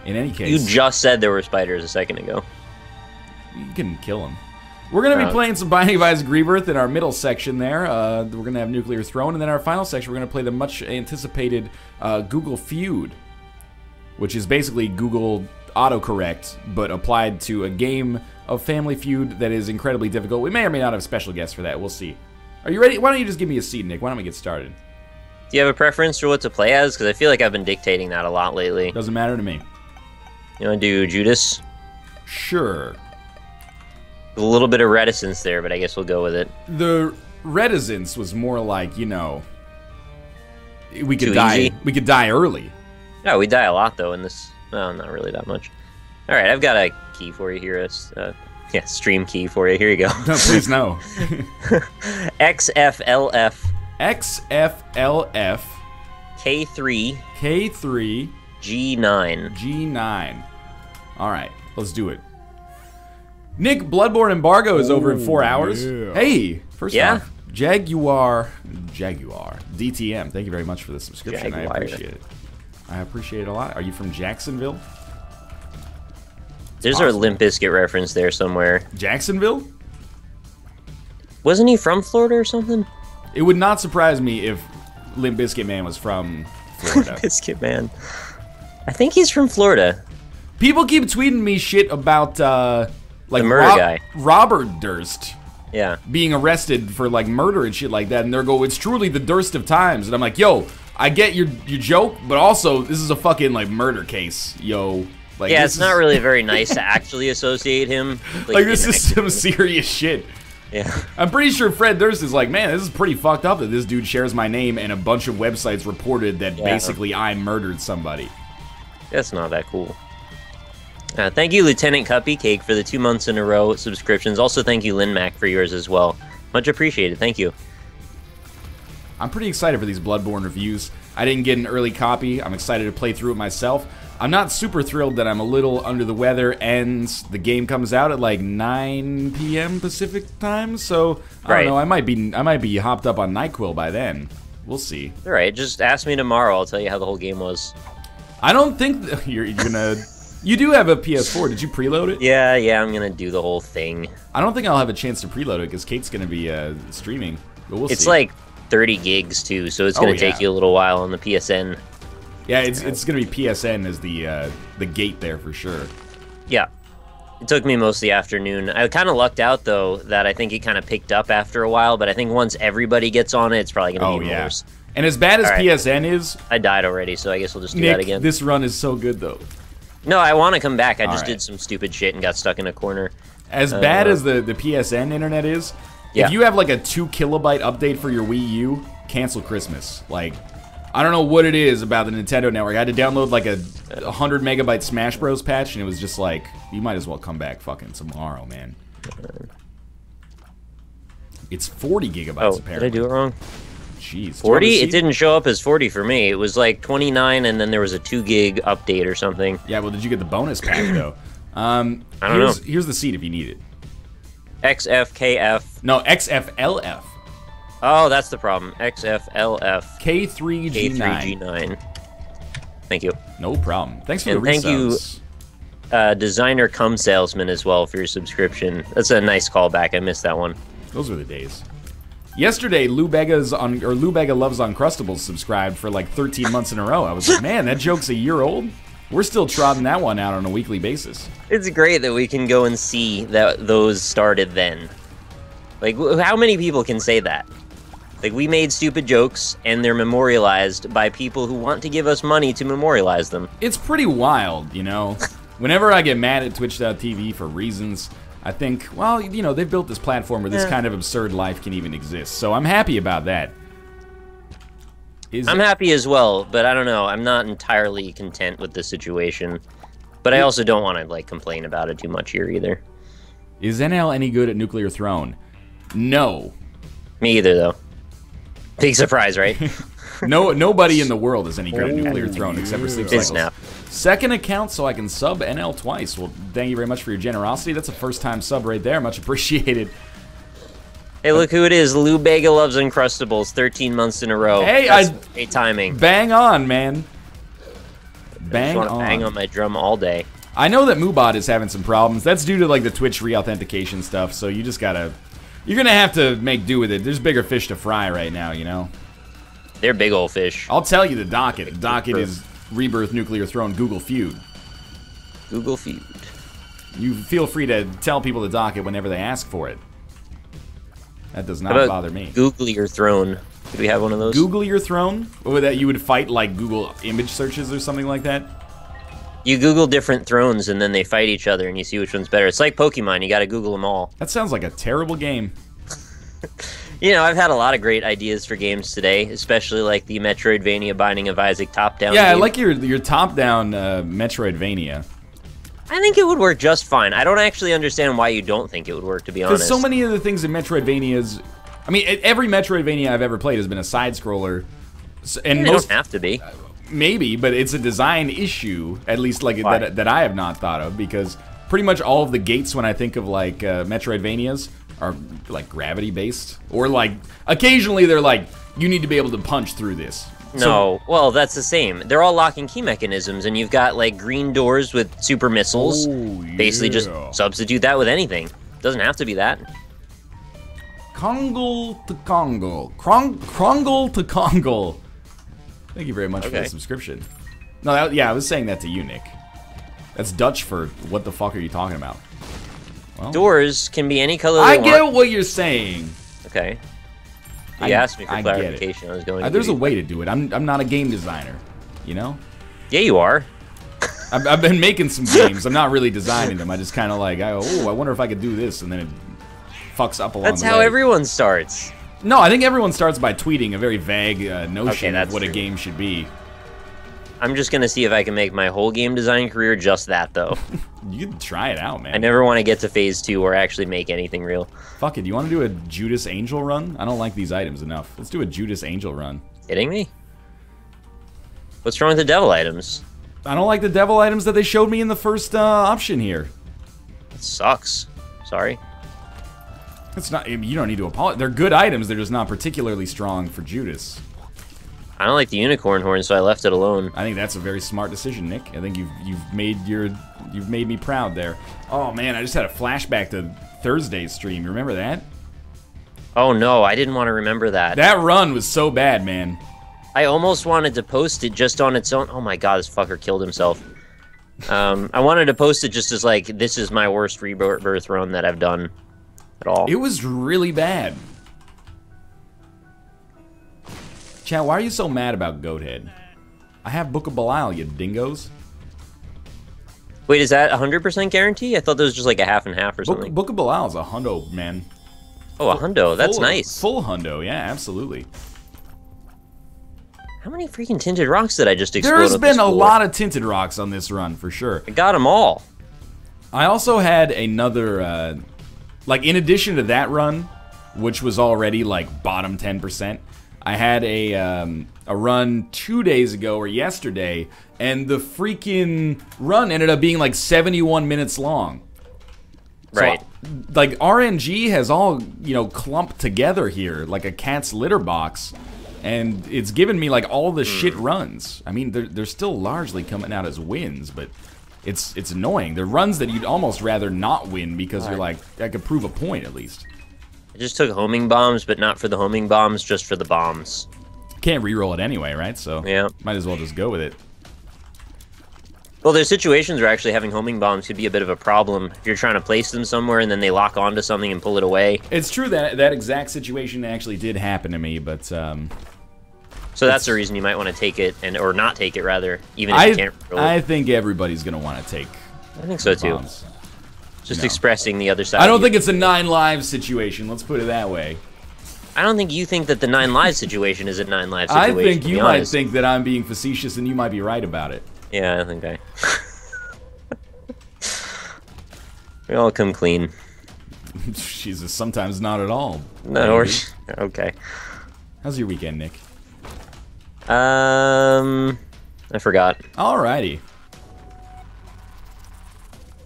In any case, You just said there were spiders a second ago. you can kill them. We're going to be playing some Binding of Isaac Rebirth in our middle section there. We're going to have Nuclear Throne, and then our final section, we're going to play the much-anticipated Google Feud, which is basically Google autocorrect, but applied to a game of Family Feud that is incredibly difficult. We may or may not have special guests for that. We'll see. Are you ready? Why don't you just give me a seat, Nick? Why don't we get started? Do you have a preference for what to play as? Because I feel like I've been dictating that a lot lately. Doesn't matter to me. You want to do Judas? Sure. A little bit of reticence there, but I guess we'll go with it. The reticence was more like, you know, we could Too die. easy? We could die early. No, we die a lot, though, in this. Well, not really that much. All right, I've got a key for you here. Yeah, stream key for you. Here you go. No, please no. XFLF. XFLF. K3. K3. G9. G9. All right, let's do it. Nick, Bloodborne Embargo is over in 4 hours. Yeah. Hey, first Yeah? off, Jaguar, DTM. Thank you very much for the subscription. Jaguar. I appreciate it. I appreciate it a lot. Are you from Jacksonville? There's our Limp Bizkit reference there somewhere. Jacksonville? Wasn't he from Florida or something? It would not surprise me if Limp Bizkit Man was from Florida. Bizkit Man. I think he's from Florida. People keep tweeting me shit about like The murder guy. Robert Durst Yeah. being arrested for like murder and shit like that, and they're go, it's truly the Durst of times, and I'm like, yo, I get your joke, but also this is a fucking like murder case, yo. Like, Yeah, this it's not really very nice to actually associate him. like this is some inaccurately. serious shit. Yeah. I'm pretty sure Fred Durst is like, man, this is pretty fucked up that this dude shares my name and a bunch of websites reported that Yeah. basically I murdered somebody. That's not that cool. Thank you, Lieutenant Cuppy Cake, for the 2 months in a row subscriptions. Also, thank you, Lynn Mac, for yours as well. Much appreciated. Thank you. I'm pretty excited for these Bloodborne reviews. I didn't get an early copy. I'm excited to play through it myself. I'm not super thrilled that I'm a little under the weather, and the game comes out at like 9 p.m. Pacific time, so I don't know. I might be hopped up on NyQuil by then. We'll see. All right, just ask me tomorrow. I'll tell you how the whole game was. I don't think you're gonna. You do have a PS4. Did you preload it? Yeah, I'm gonna do the whole thing. I don't think I'll have a chance to preload it because Kate's gonna be streaming. But we'll see. It's like 30 gigs too, so it's gonna take you a little while on the PSN. Yeah, it's gonna be PSN as the gate there for sure. Yeah. It took me most of the afternoon. I kind of lucked out, though, that I think it kind of picked up after a while, but I think once everybody gets on it, it's probably going to be worse. And as bad as PSN is... I died already, so I guess we'll just do Nick, that again. This run is so good, though. No, I want to come back. I just did some stupid shit and got stuck in a corner. As bad as the PSN internet is, if you have like a 2 kilobyte update for your Wii U, cancel Christmas. Like... I don't know what it is about the Nintendo Network. I had to download like a 100 megabyte Smash Bros patch, and it was just like, you might as well come back fucking tomorrow, man. It's 40 gigabytes apparently. Did I do it wrong? Jeez. 40? It didn't show up as 40 for me. It was like 29, and then there was a 2 gig update or something. Yeah, well, did you get the bonus pack though? I don't know. Here's the seed if you need it. XFKF. No, XFLF. Oh, that's the problem. XFLF. K3G9. K3G9. Thank you. No problem. Thanks for the thank resubs. you, Designer Cum Salesman, as well, for your subscription. That's a nice callback. I missed that one. Those were the days. Yesterday, Lou Bega Loves Uncrustables subscribed for like 13 months in a row. I was like, man, that joke's a year old. We're still trotting that one out on a weekly basis. It's great that we can go and see that those started then. Like, how many people can say that? Like, we made stupid jokes, and they're memorialized by people who want to give us money to memorialize them. It's pretty wild, you know? Whenever I get mad at Twitch.tv for reasons, I think, well, you know, they've built this platform where this kind of absurd life can even exist. So I'm happy about that. I'm happy as well, but I don't know. I'm not entirely content with the situation. But I also don't want to, like, complain about it too much here either. Is NL any good at Nuclear Throne? No. Me either, though. Big surprise, right? Nobody in the world is any good at Nuclear Throne except for Sleep Cycles. Snap. Second account so I can sub NL twice. Well, thank you very much for your generosity. That's a first-time sub right there. Much appreciated. Hey, look who it is. Lou Bega Loves Uncrustables, 13 months in a row. Hey, That's great timing. Bang on, man. Bang I just on. want to bang on my drum all day. I know that Moobot is having some problems. That's due to like the Twitch reauthentication stuff. So you just gotta, you're gonna have to make do with it. There's bigger fish to fry right now, you know. They're big old fish. I'll tell you the Docket. The Docket is Rebirth, Nuclear Throne, Google Feud. Google Feud. You feel free to tell people the Docket whenever they ask for it. That does not bother me. Google your throne. Could we have one of those? Google your throne? Or that you would fight like Google image searches or something like that? You Google different thrones and then they fight each other and you see which one's better. It's like Pokemon. You got to Google them all. That sounds like a terrible game. You know, I've had a lot of great ideas for games today, especially like the Metroidvania Binding of Isaac top-down Yeah, game. I like your top-down Metroidvania. I think it would work just fine. I don't actually understand why you don't think it would work, to be honest. Because so many of the things in Metroidvanias... I mean, every Metroidvania I've ever played has been a side-scroller. And they don't have to be. Maybe, but it's a design issue, at least like that I have not thought of, because pretty much all of the gates when I think of like Metroidvanias are like gravity-based. Or like, occasionally they're like, you need to be able to punch through this. No, well, that's the same. They're all locking key mechanisms, and you've got, like, green doors with super missiles. Oh, yeah. Basically just substitute that with anything. Doesn't have to be that. Kongle to Kongle. Krongle to Kongle. Thank you very much for the subscription. No, yeah, I was saying that to you, Nick. That's Dutch for what the fuck are you talking about? Well, doors can be any color I get what you're saying. Okay. You asked me for clarification. I was going to there's a way to do it. I'm not a game designer, you know? Yeah, you are. I've been making some games. I'm not really designing them. I just kind of like, I wonder if I could do this, and then it fucks up along the way. That's how everyone starts. No, I think everyone starts by tweeting a very vague notion of what true. a game should be. I'm just going to see if I can make my whole game design career just that, though. You can try it out, man. I never want to get to phase 2 or actually make anything real. Fuck it, you want to do a Judas Angel run? I don't like these items enough. Let's do a Judas Angel run. Kidding me? What's wrong with the devil items? I don't like the devil items that they showed me in the first option here. It sucks. Sorry. It's not. You don't need to apologize. They're good items. They're just not particularly strong for Judas. I don't like the unicorn horn, so I left it alone. I think that's a very smart decision, Nick. I think you've made me proud there. Oh man, I just had a flashback to Thursday's stream. You remember that? Oh no, I didn't want to remember that. That run was so bad, man. I almost wanted to post it just on its own. Oh my god, this fucker killed himself. I wanted to post it just as like, this is my worst Rebirth run that I've done at all. It was really bad. Chat, why are you so mad about Goathead? I have Book of Belial, you dingoes. Wait, is that 100% guarantee? I thought that was just like a half and half or something. Book of Belial is a hundo, man. Oh, a hundo. That's nice. Full hundo, yeah, absolutely. How many freaking tinted rocks did I just explode? There's been a lot of tinted rocks on this run, for sure. I got them all. I also had another, like, in addition to that run, which was already, like, bottom 10%, I had a run 2 days ago or yesterday, and the freaking run ended up being like 71 minutes long. Right. So, like, RNG has all, you know, clumped together here like a cat's litter box, and it's given me like all the shit runs. I mean, they're still largely coming out as wins, but it's annoying. They're runs that you'd almost rather not win because you're like, I could prove a point at least. I just took homing bombs, but not for the homing bombs, just for the bombs. Can't re-roll it anyway, right? So yeah, might as well just go with it. Well, there's situations where actually having homing bombs could be a bit of a problem if you're trying to place them somewhere and then they lock onto something and pull it away. It's true that that exact situation actually did happen to me, but so that's the reason you might want to take it, or not take it rather, even if you can't roll it. I think everybody's gonna want to take. I think so too. Bombs. Just expressing the other side. I don't think it's a 9 lives situation. Let's put it that way. I don't think you think that the 9 lives situation is a 9 lives situation. I think you might think that I'm being facetious, and you might be right about it. Yeah, I think I. We all come clean. Jesus, sometimes not at all. No, okay. How's your weekend, Nick? I forgot. Alrighty.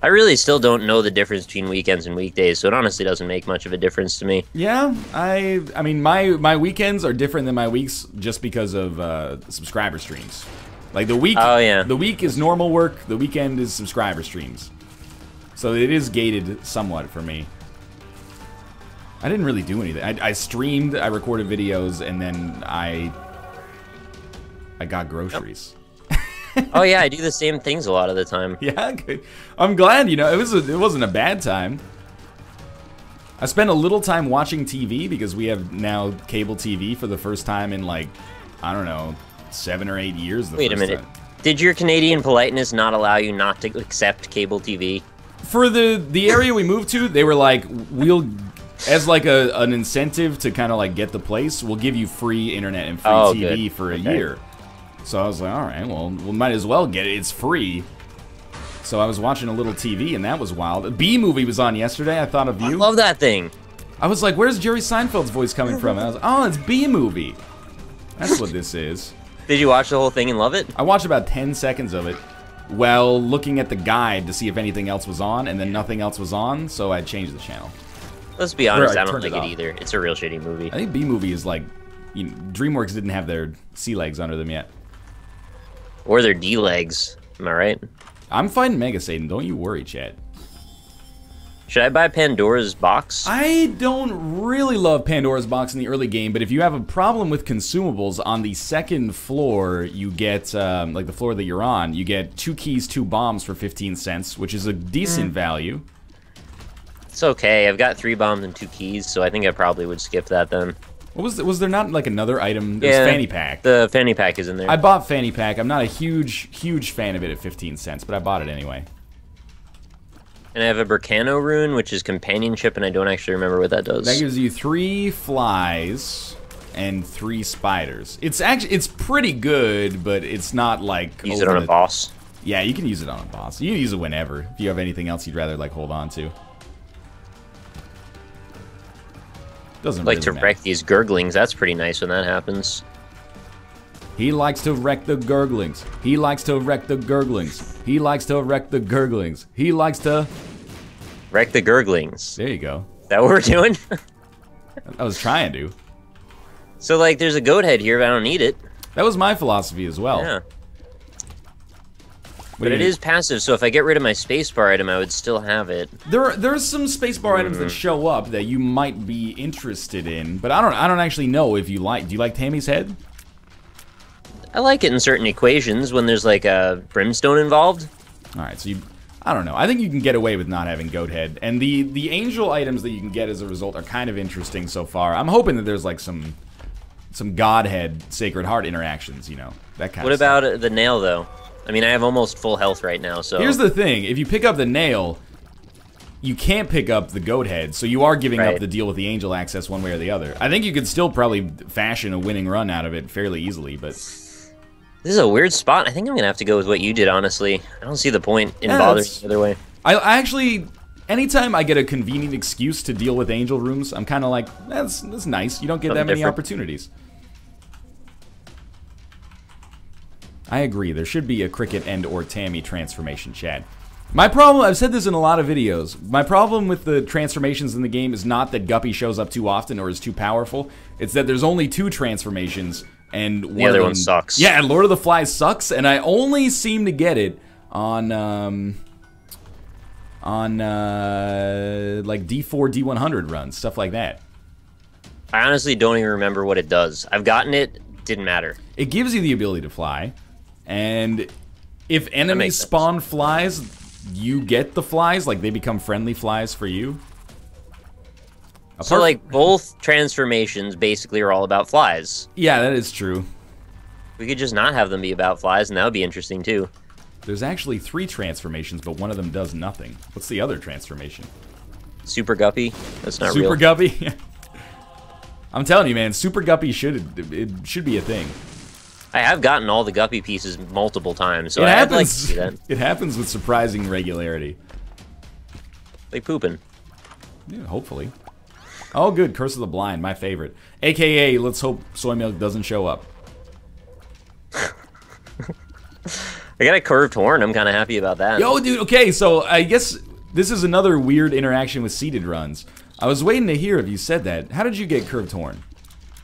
I really still don't know the difference between weekends and weekdays, so it honestly doesn't make much of a difference to me. Yeah, I mean, my weekends are different than my weeks just because of subscriber streams. Like the week, oh yeah, the week is normal work. The weekend is subscriber streams. So it is gated somewhat for me. I didn't really do anything. I streamed, I recorded videos, and then I got groceries. Oh yeah, I do the same things a lot of the time. Yeah, good. I'm glad. You know, it wasn't a bad time. I spent a little time watching TV because we have now cable TV for the first time in like, I don't know, 7 or 8 years. Wait a minute. Did your Canadian politeness not allow you not to accept cable TV? For the area we moved to, they were like, we'll, as like an incentive to kind of like get the place, we'll give you free internet and free TV good. for a year. So I was like, all right, well, we might as well get it. It's free. So I was watching a little TV, and that was wild. A B-movie was on yesterday. I thought of you. I love that thing. I was like, where's Jerry Seinfeld's voice coming from? And I was like, oh, it's B-movie. That's what this is. Did you watch the whole thing and love it? I watched about 10 seconds of it while looking at the guide to see if anything else was on, and then nothing else was on, so I changed the channel. Let's be honest, I don't like it either. It's a real shitty movie. I think B-movie is like, you know, DreamWorks didn't have their sea legs under them yet. Or their D-legs, am I right? I'm fighting Mega Satan, don't you worry, Chad. Should I buy Pandora's box? I don't really love Pandora's box in the early game, but if you have a problem with consumables, on the second floor, you get, like the floor that you're on, you get 2 keys, 2 bombs for 15 cents, which is a decent value. It's okay, I've got 3 bombs and 2 keys, so I think I probably would skip that then. What was there not like another item? There's Fanny Pack. The Fanny Pack is in there. I bought Fanny Pack. I'm not a huge fan of it at 15 cents, but I bought it anyway. And I have a Burkano rune, which is companionship, and I don't actually remember what that does. That gives you 3 flies and 3 spiders. It's pretty good, but it's not like use it on a boss. Yeah, you can use it on a boss. You can use it whenever. If you have anything else you'd rather like hold on to. Doesn't like really to matter. wreck these gurglings. That's pretty nice when that happens. He likes to wreck the gurglings. He likes to wreck the gurglings. He likes to wreck the gurglings. He likes to wreck the gurglings. There you go. Is that what we're doing? I was trying to. So like, there's a goat head here, but I don't need it. That was my philosophy as well. Yeah. But it is passive, so if I get rid of my spacebar item, I would still have it. There's some spacebar items that show up that you might be interested in, but I don't actually know if you like. Do you like Tammy's head? I like it in certain equations when there's like a brimstone involved. All right, so I don't know. I think you can get away with not having goat head, and the angel items that you can get as a result are kind of interesting so far. I'm hoping that there's like some godhead Sacred Heart interactions, you know, that kind of stuff. What about the nail though? I mean, I have almost full health right now, so... Here's the thing. If you pick up the nail, you can't pick up the goat head, so you are giving up the deal with the angel access one way or the other. I think you could still probably fashion a winning run out of it fairly easily, but... This is a weird spot. I think I'm going to have to go with what you did, honestly. I don't see the point in bothering the other way. I actually... Anytime I get a convenient excuse to deal with angel rooms, I'm kind of like, that's nice. You don't get that many opportunities. I agree. There should be a Cricket and or Tammy transformation, Chad. My problem, I've said this in a lot of videos, my problem with the transformations in the game is not that Guppy shows up too often or is too powerful. It's that there's only 2 transformations, and the other one sucks. Yeah, and Lord of the Flies sucks, and I only seem to get it on like D4, D100 runs, stuff like that. I honestly don't even remember what it does. I've gotten it, didn't matter. It gives you the ability to fly. And if enemies spawn flies, you get the flies, like they become friendly flies for you. So like both transformations basically are all about flies. Yeah, that is true. We could just not have them be about flies, and that would be interesting too. There's actually 3 transformations, but one of them does nothing. What's the other transformation? Super Guppy? That's not real. Super Guppy? I'm telling you, man, Super Guppy should be a thing. I have gotten all the Guppy pieces multiple times, so I'd like to see that. It happens with surprising regularity. Like pooping. Yeah, hopefully. Oh, good. Curse of the Blind, my favorite. AKA, let's hope soy milk doesn't show up. I got a curved horn. I'm kind of happy about that. Yo, dude, okay, so I guess this is another weird interaction with seeded runs. I was waiting to hear if you said that. How did you get curved horn?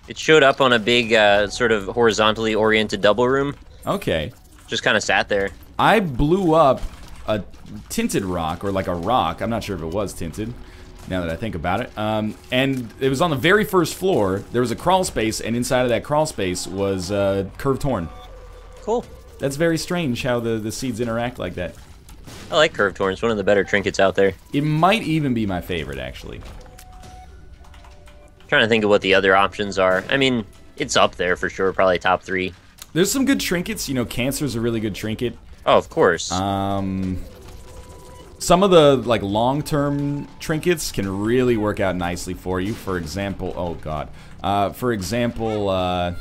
It showed up on a big, sort of horizontally oriented double room. Okay. Just kind of sat there. I blew up a tinted rock, or like a rock. I'm not sure if it was tinted, now that I think about it. And it was on the very first floor. There was a crawl space, and inside of that crawl space was curved horn. Cool. That's very strange how the seeds interact like that. I like curved horn. It's one of the better trinkets out there. It might even be my favorite, actually. Trying to think of what the other options are. I mean, it's up there for sure, probably top 3. There's some good trinkets. You know, cancer's a really good trinket. Oh, of course. Some of the like long-term trinkets can really work out nicely for you. For example, oh god. For example,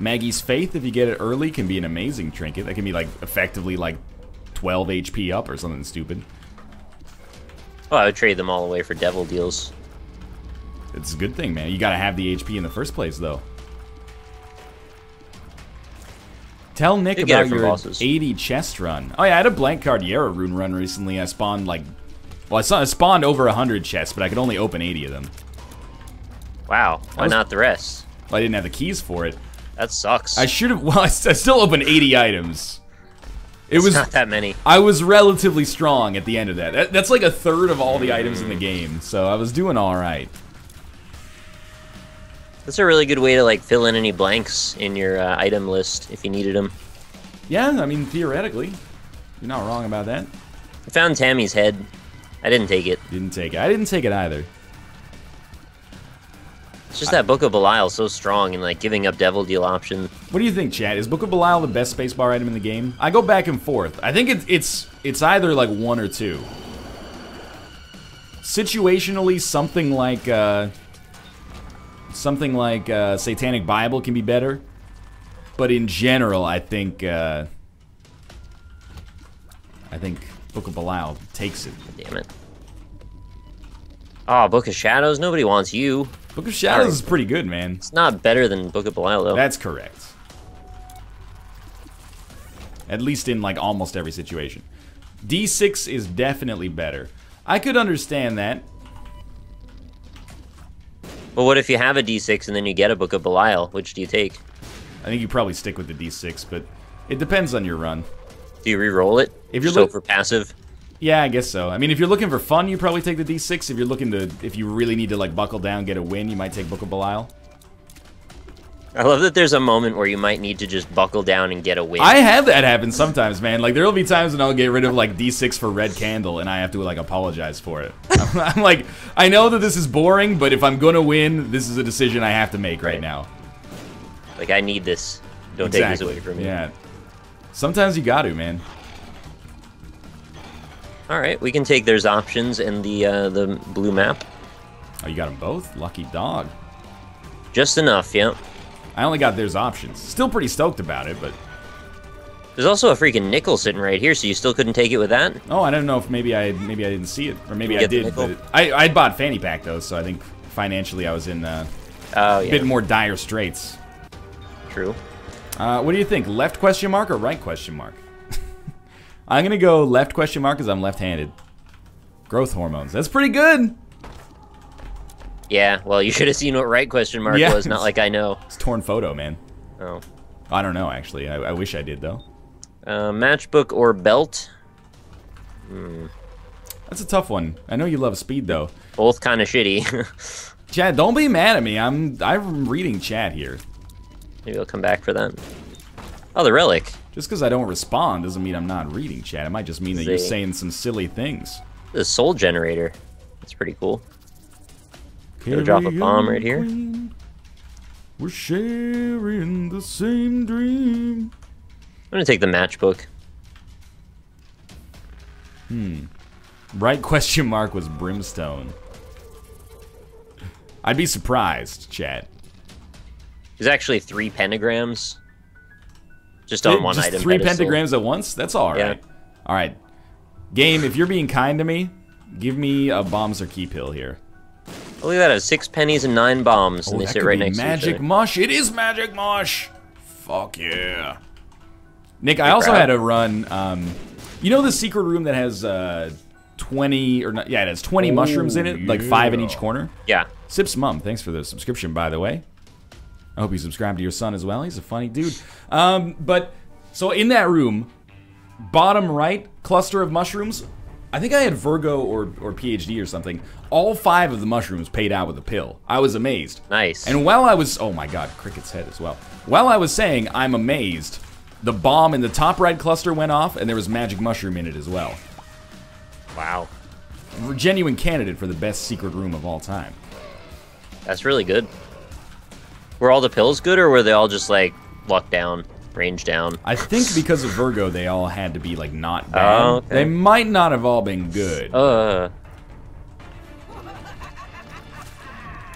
Maggie's Faith, if you get it early, can be an amazing trinket. That can be like effectively like 12 HP up or something stupid. Oh, I would trade them all away for devil deals. It's a good thing, man. You gotta have the HP in the first place, though. Tell Nick about your bosses. 80 chest run. Oh yeah, I had a blank card Yarrow rune run recently. I spawned like, well, I spawned over 100 chests, but I could only open 80 of them. Wow, why not the rest? Well, I didn't have the keys for it. That sucks. I should have. Well, I still opened 80 items. It was not that many. I was relatively strong at the end of that. That's like a third of all the items in the game, so I was doing all right. That's a really good way to like fill in any blanks in your item list if you needed them. Yeah, I mean theoretically, you're not wrong about that. I found Tammy's head. I didn't take it. Didn't take it. I didn't take it either. It's just that Book of Belial so strong and like giving up Devil Deal option. What do you think, chat? Is Book of Belial the best spacebar item in the game? I go back and forth. I think it's either like 1 or 2. Situationally, something like Satanic Bible can be better, but in general, I think Book of Belial takes it. Damn it! Oh, Book of Shadows. Nobody wants you. Book of Shadows is pretty good, man. It's not better than Book of Belial, though. That's correct. At least in like almost every situation. D6 is definitely better. I could understand that. But what if you have a D6 and then you get a Book of Belial? Which do you take? I think you probably stick with the D6, but it depends on your run. Do you re-roll it? If you're so for passive? Yeah, I guess so. I mean, if you're looking for fun, you probably take the D6. If you're looking to, if you really need to like buckle down, get a win, you might take Book of Belial. I love that there's a moment where you might need to just buckle down and get a win. I have that happen sometimes, man. Like, there'll be times when I'll get rid of, like, D6 for Red Candle, and I have to, like, apologize for it. I'm like, I know that this is boring, but if I'm gonna win, this is a decision I have to make right now. Like, I need this. Don't take this away from me. Yeah. Sometimes you gotta, man. Alright, we can take there's options in the blue map. Oh, you got them both? Lucky dog. Just enough, yeah. I only got there's options. Still pretty stoked about it, but... There's also a freaking nickel sitting right here, so you still couldn't take it with that? Oh, I don't know if maybe I didn't see it. Or maybe I did, but... I bought Fanny Pack, though, so I think financially I was in a bit more dire straits. True. What do you think? Left question mark or right question mark? I'm gonna go left question mark because I'm left-handed. Growth hormones. That's pretty good! Yeah, well, you should have seen what right question mark was, not like I know. It's torn photo, man. Oh. I don't know, actually. I wish I did, though. Matchbook or belt? That's a tough one. I know you love speed, though. Both kind of shitty. Chat, don't be mad at me. I'm reading chat here. Maybe I'll come back for that. Oh, the relic. Just because I don't respond doesn't mean I'm not reading chat. It might just mean that you're saying some silly things. The soul generator. That's pretty cool. Gonna drop a bomb right here. Queen, we're sharing the same dream. I'm gonna take the matchbook. Right question mark was brimstone. I'd be surprised, chat. There's actually 3 pentagrams. Just on one item. 3 pentagrams at once? That's alright. Yeah. Alright. Game, if you're being kind to me, give me a bombs or key pill here. Oh, look at that. I have 6 pennies and 9 bombs, and they sit right next to each other. Magic mush. It is magic mush. Fuck yeah. Nick, I also had a run. You know the secret room that has 20 or not? Yeah, it has 20 mushrooms in it, like 5 in each corner. Yeah. Sips Mum, thanks for the subscription, by the way. I hope you subscribe to your son as well. He's a funny dude. But So in that room, bottom right cluster of mushrooms, I think I had Virgo or PhD or something. All 5 of the mushrooms paid out with a pill. I was amazed. Nice. And while I was, oh my god, Cricket's head as well. While I was saying I'm amazed, the bomb in the top right cluster went off and there was magic mushroom in it as well. Wow. Genuine candidate for the best secret room of all time. That's really good. Were all the pills good, or were they all just like luck down, range down? I think because of Virgo, they all had to be like not bad. Oh, okay. They might not have all been good.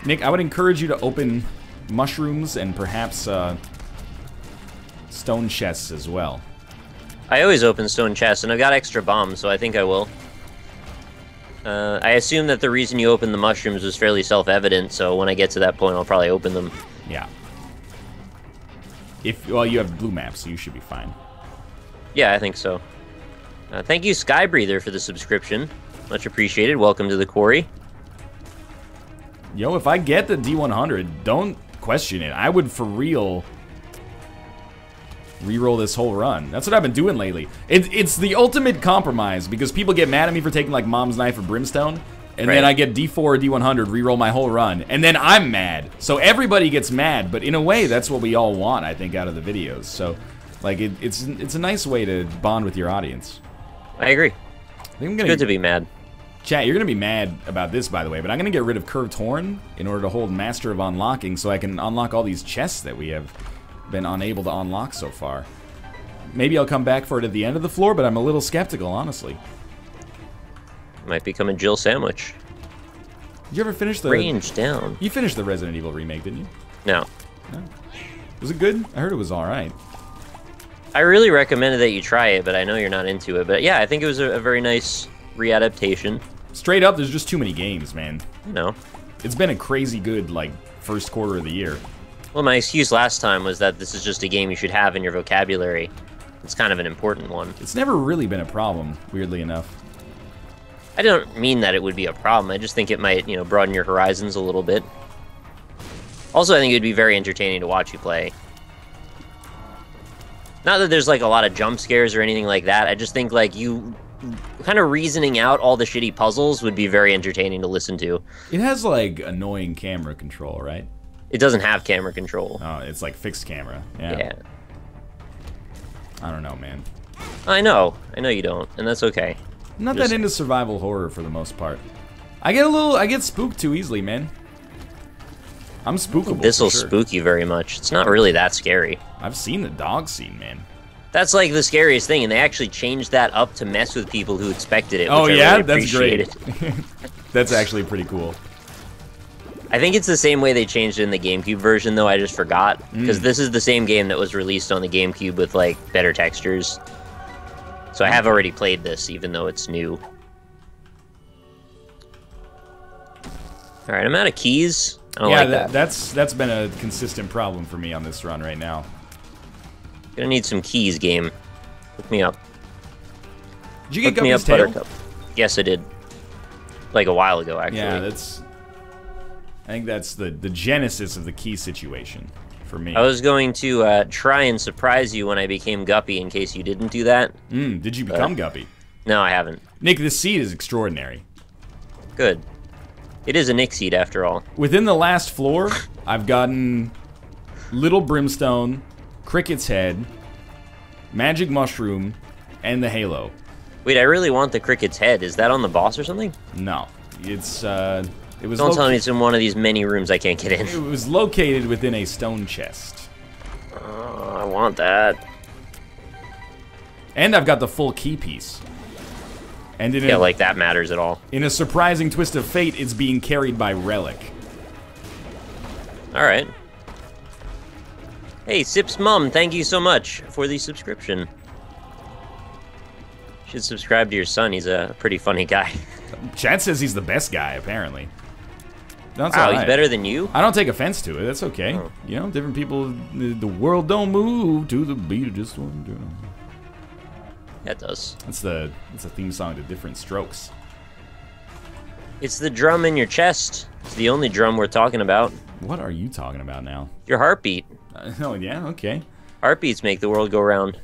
Nick, I would encourage you to open mushrooms and perhaps stone chests as well. I always open stone chests, and I've got extra bombs, so I think I will. I assume that the reason you opened the mushrooms was fairly self-evident, so when I get to that point, I'll probably open them. Yeah. Well, you have blue maps, so you should be fine. Yeah, I think so. Thank you, Skybreather, for the subscription. Much appreciated. Welcome to the quarry. Yo, if I get the D100, don't question it. I would, for real, reroll this whole run. That's what I've been doing lately. It's the ultimate compromise, because people get mad at me for taking, like, Mom's Knife or Brimstone, and then I get D4 or D100, reroll my whole run, and then I'm mad. So everybody gets mad, but in a way, that's what we all want, I think, out of the videos. So, like, it's a nice way to bond with your audience. I agree. It's good to be mad. Chat, you're going to be mad about this, by the way, but I'm going to get rid of Curved Horn in order to hold Master of Unlocking so I can unlock all these chests that we have been unable to unlock so far. Maybe I'll come back for it at the end of the floor, but I'm a little skeptical, honestly. Might become a Jill sandwich. Did you ever finish the... Range down. You finished the Resident Evil remake, didn't you? No. No? Was it good? I heard it was alright. I really recommended that you try it, but I know you're not into it. But yeah, I think it was a very nice readaptation. Straight up, there's just too many games, man. No. It's been a crazy good, like, first quarter of the year. Well, my excuse last time was that this is just a game you should have in your vocabulary. It's kind of an important one. It's never really been a problem, weirdly enough. I don't mean that it would be a problem. I just think it might, you know, broaden your horizons a little bit. Also, I think it would be very entertaining to watch you play. Not that there's, like, a lot of jump scares or anything like that. I just think, like, you kind of reasoning out all the shitty puzzles would be very entertaining to listen to. It has, like, annoying camera control, right? It doesn't have camera control. Oh, it's like fixed camera. Yeah. I don't know, man. I know you don't, and that's okay. I'm not that into survival horror for the most part. I get spooked too easily, man. I'm spookable. This'll spook you very much. It's not really that scary. I've seen the dog scene, man. That's like the scariest thing, and they actually changed that up to mess with people who expected it. Oh yeah, really that's great. That's actually pretty cool. I think it's the same way they changed it in the GameCube version, though I just forgot. Because this is the same game that was released on the GameCube with, like, better textures. So I have already played this, even though it's new. Alright, I'm out of keys. I don't like that. That's been a consistent problem for me on this run right now. Gonna need some keys, game. Hook me up. Did you get Guppy's tail? Buttercup. Yes, I did. Like a while ago, actually. Yeah, I think that's the genesis of the key situation for me. I was going to try and surprise you when I became Guppy in case you didn't do that. Did you become Guppy? No, I haven't. Nick, this seed is extraordinary. Good. It is a Nick seed, after all. Within the last floor, I've gotten Little Brimstone, Cricket's Head, Magic Mushroom, and the Halo. Wait, I really want the Cricket's Head. Is that on the boss or something? No. It's, it was Don't tell me it's in one of these many rooms I can't get in. It was located within a stone chest. I want that. And I've got the full key piece. And in like that matters at all. In a surprising twist of fate, it's being carried by Relic. Alright. Hey, Sip's mom, thank you so much for the subscription. You should subscribe to your son, he's a pretty funny guy. Chad says he's the best guy, apparently. That's wow, all right. He's better than you? I don't take offense to it, that's okay. Oh. You know, different people, the world don't move to the beat of just one. Yeah, it does. It's a theme song to Different Strokes. It's the drum in your chest. It's the only drum we're talking about. What are you talking about now? Your heartbeat. Oh, yeah? Okay. Heartbeats make the world go round.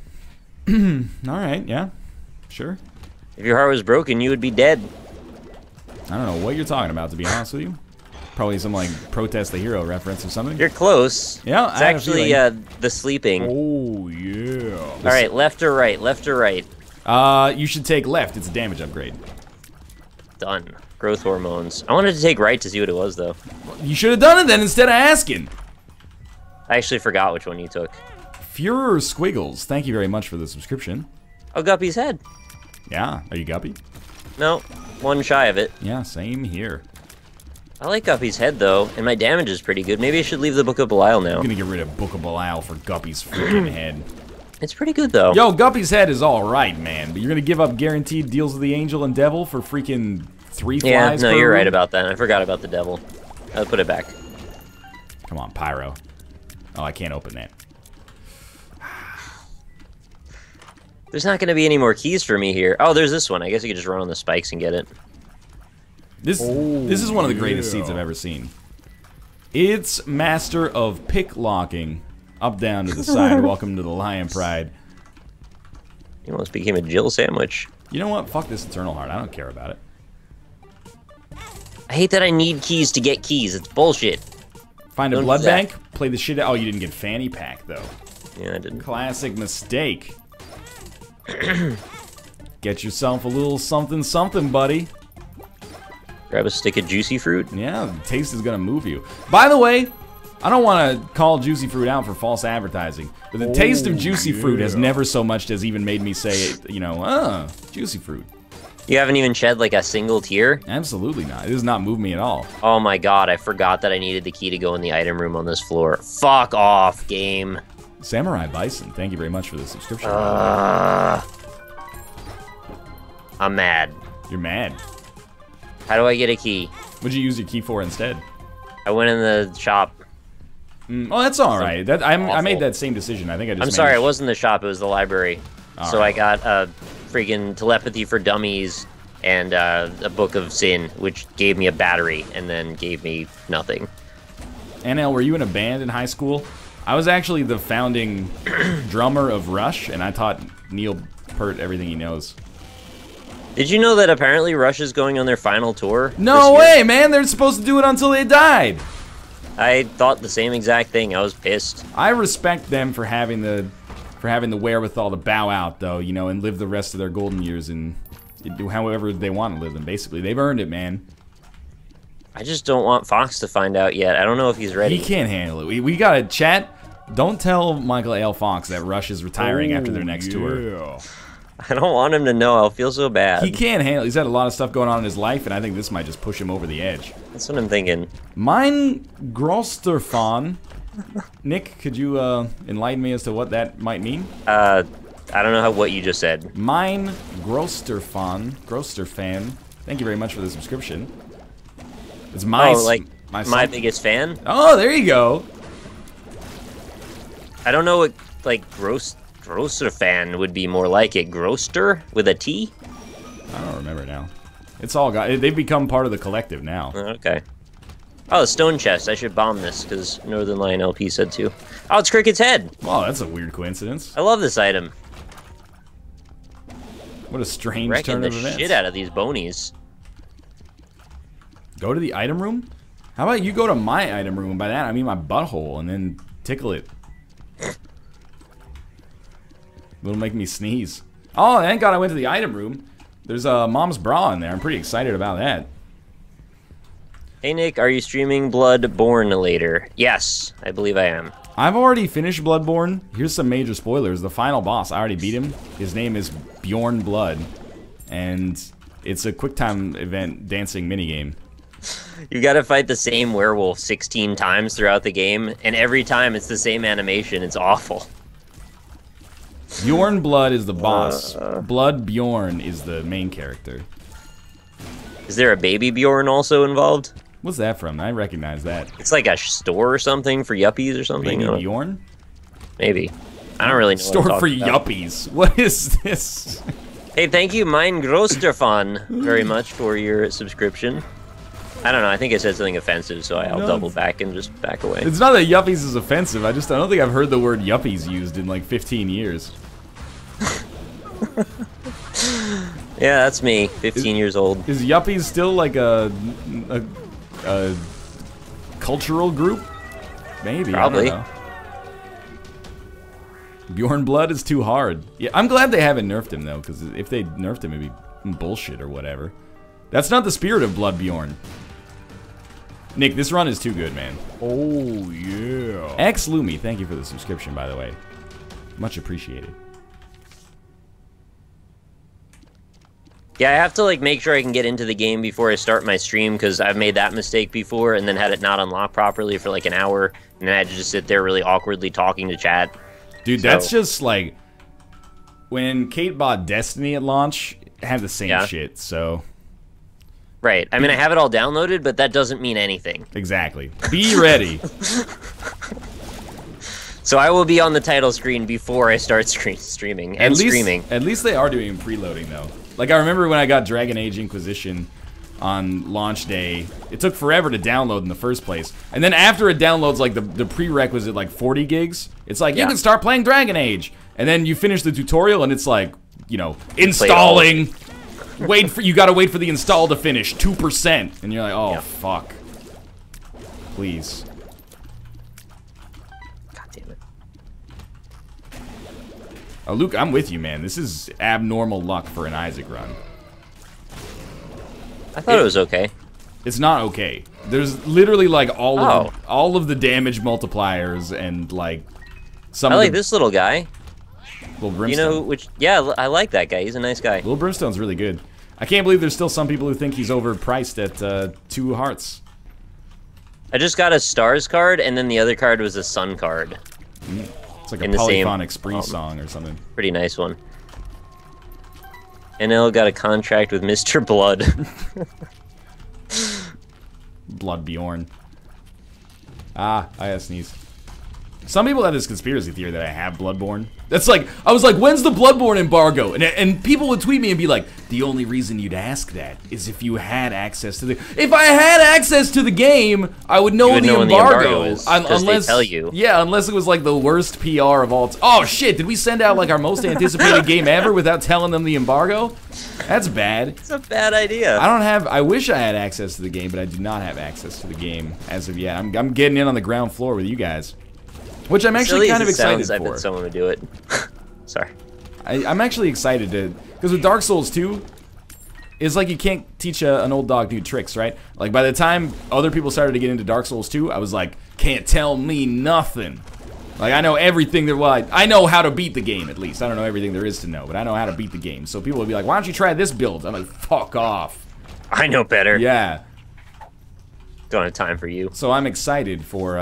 Alright, yeah. Sure. If your heart was broken, you would be dead. I don't know what you're talking about, to be honest with you. Probably some, like, Protest the Hero reference or something. You're close. Yeah, it's actually the sleeping. Oh, yeah. Alright, left or right? Left or right? You should take left. It's a damage upgrade. Done. Growth hormones. I wanted to take right to see what it was, though. You should have done it then instead of asking. I actually forgot which one you took. Führer Squiggles, thank you very much for the subscription. Oh, Guppy's head. Yeah, are you Guppy? No, one shy of it. Yeah, same here. I like Guppy's head, though, and my damage is pretty good. Maybe I should leave the Book of Belial now. I'm gonna get rid of Book of Belial for Guppy's freaking head. It's pretty good, though. Yo, Guppy's head is alright, man, but you're gonna give up guaranteed deals with the angel and devil for freaking 3 flies Yeah, no, per you're room? right about that. I forgot about the devil. I'll put it back. Come on, Pyro. Oh, I can't open that. There's not going to be any more keys for me here. Oh, there's this one. I guess you could just run on the spikes and get it. This is one of the greatest seeds I've ever seen. It's Master of Pick Locking. Up, down, to the side. Welcome to the Lion Pride. You almost became a Jill sandwich. You know what? Fuck this Eternal Heart. I don't care about it. I hate that I need keys to get keys. It's bullshit. Find a blood bank. Play the shit out. Oh, you didn't get Fanny Pack, though. Yeah, I didn't. Classic mistake. Get yourself a little something something, buddy. Grab a stick of juicy fruit. Yeah, the taste is gonna move you. By the way, I don't want to call juicy fruit out for false advertising, but the taste of juicy fruit has never so much as even made me say, you know, juicy fruit. You haven't even shed like a single tear? Absolutely not. It does not move me at all. Oh my god, I forgot that I needed the key to go in the item room on this floor. Fuck off, game. Samurai Bison, thank you very much for the subscription. I'm mad. You're mad. How do I get a key? What'd you use your key for instead? I went in the shop. Oh, that's all right. I made that same decision. I think I just. I'm sorry, it wasn't the shop. It was the library. So I got a freaking telepathy for dummies and a book of sin, which gave me a battery and then gave me nothing. NL, were you in a band in high school? I was actually the founding drummer of Rush, and I taught Neil Peart everything he knows. Did you know that apparently Rush is going on their final tour? No way, man! They're supposed to do it until they died. I thought the same exact thing. I was pissed. I respect them for having the wherewithal to bow out, though, you know, and live the rest of their golden years and do however they want to live them. Basically, they've earned it, man. I just don't want Fox to find out yet. I don't know if he's ready. He can't handle it. We gotta chat. Don't tell Michael L. Fox that Rush is retiring after their next tour. I don't want him to know. I'll feel so bad. He can't handle it. He's had a lot of stuff going on in his life, and I think this might just push him over the edge. That's what I'm thinking. Mein Grosterfan. Nick, could you enlighten me as to what that might mean? I don't know what you just said. Mein Grosterfan. Thank you very much for the subscription. It's my my biggest fan. Oh, there you go. I don't know what like Groster fan would be more like it. Groster with a T? I don't remember now. It's all got. They've become part of the collective now. Okay. Oh, the stone chest. I should bomb this because Northernlion LP said to. Oh, it's Cricket's head. Wow, that's a weird coincidence. I love this item. What a strange Wrecking turn the of events. shit out of these bonies. Go to the item room? How about you go to my item room? And by that, I mean my butthole, and then tickle it. It'll make me sneeze. Oh, thank God I went to the item room. There's a mom's bra in there. I'm pretty excited about that. Hey Nick, are you streaming Bloodborne later? Yes, I believe I am. I've already finished Bloodborne. Here's some major spoilers. The final boss, I already beat him. His name is Bjorn Blood. And it's a QuickTime event dancing minigame. You gotta fight the same werewolf 16 times throughout the game, and every time it's the same animation. It's awful. Bjorn Blood is the boss. Blood Bjorn is the main character. Is there a baby Bjorn also involved? What's that from? I recognize that. It's like a store or something for yuppies or something. Baby Bjorn? Maybe. I don't really know. Store for yuppies. What is this? Hey, thank you, Mein Grosterfan, very much for your subscription. I don't know. I think I said something offensive, so I'll double back and just back away. It's not that yuppies is offensive. I don't think I've heard the word yuppies used in like 15 years. Yeah, that's me, 15 years old. Is Yuppies still like a cultural group? Maybe. Probably. I don't know. Bjorn Blood is too hard. Yeah, I'm glad they haven't nerfed him though, because if they nerfed him, it'd be bullshit or whatever. That's not the spirit of Blood Bjorn. Nick, this run is too good, man. Oh, yeah. X Lumi, thank you for the subscription, by the way. Much appreciated. Yeah, I have to like make sure I can get into the game before I start my stream, because I've made that mistake before and then had it not unlocked properly for like an hour, and then I had to just sit there really awkwardly talking to chat. Dude, that's just like when Kate bought Destiny at launch, it had the same shit, so... Right. I mean, I have it all downloaded, but that doesn't mean anything. Exactly. Be ready. So I will be on the title screen before I start streaming and streaming. At least they are doing preloading, though. Like, I remember when I got Dragon Age Inquisition on launch day, it took forever to download in the first place. And then after it downloads, like, the prerequisite, like, 40 gigs, it's like, you can start playing Dragon Age. And then you finish the tutorial, and it's like, you know, installing... you gotta wait for the install to finish, 2%. And you're like, oh, fuck. Please. God damn it. Oh, Luke, I'm with you, man. This is abnormal luck for an Isaac run. I thought it was okay. It's not okay. There's literally, like, all of the damage multipliers and, like, some I of like this little guy. Little Brimstone. You know, which, yeah, I like that guy. He's a nice guy. Little Brimstone's really good. I can't believe there's still some people who think he's overpriced at 2 hearts. I just got a Stars card, and then the other card was a Sun card. It's like a Polyphonic Spree song or something. Pretty nice one. NL got a contract with Mr. Blood. Blood Bjorn. Ah, I had a sneeze. Some people have this conspiracy theory that I have Bloodborne. That's like, I was like, when's the Bloodborne embargo? And people would tweet me and be like, the only reason you'd ask that is if you had access to the... If I had access to the game, I would know the embargo is. Unless, they tell you. Yeah, unless it was like the worst PR of all time. Oh shit, did we send out like our most anticipated game ever without telling them the embargo? That's bad. It's a bad idea. I wish I had access to the game, but I do not have access to the game as of yet. I'm getting in on the ground floor with you guys. Which I'm actually kind of excited for. I bet someone would do it. Sorry. I'm actually excited to... Because with Dark Souls 2, it's like you can't teach an old dog new tricks, right? Like, by the time other people started to get into Dark Souls 2, I was like, can't tell me nothing. Like, I know everything there... Well, I know how to beat the game, at least. I don't know everything there is to know, but I know how to beat the game. So people would be like, why don't you try this build? I'm like, fuck off. I know better. Yeah. Don't have time for you. So I'm excited for...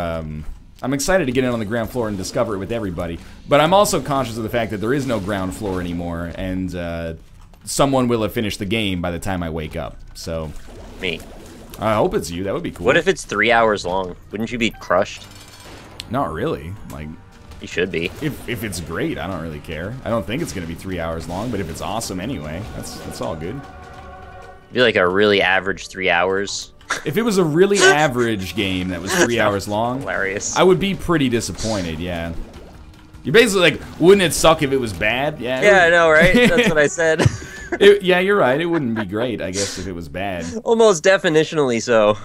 I'm excited to get in on the ground floor and discover it with everybody, but I'm also conscious of the fact that there is no ground floor anymore, and someone will have finished the game by the time I wake up, so... Me. I hope it's you, that would be cool. What if it's 3 hours long? Wouldn't you be crushed? Not really, like... You should be. If it's great, I don't really care. I don't think it's going to be 3 hours long, but if it's awesome anyway, that's all good. It'd be like a really average 3 hours. If it was a really average game that was 3 hours long, hilarious. I would be pretty disappointed, yeah. You're basically like, wouldn't it suck if it was bad? Yeah, I know, right? That's what I said. Yeah, you're right. It wouldn't be great, I guess, if it was bad. Almost definitionally so.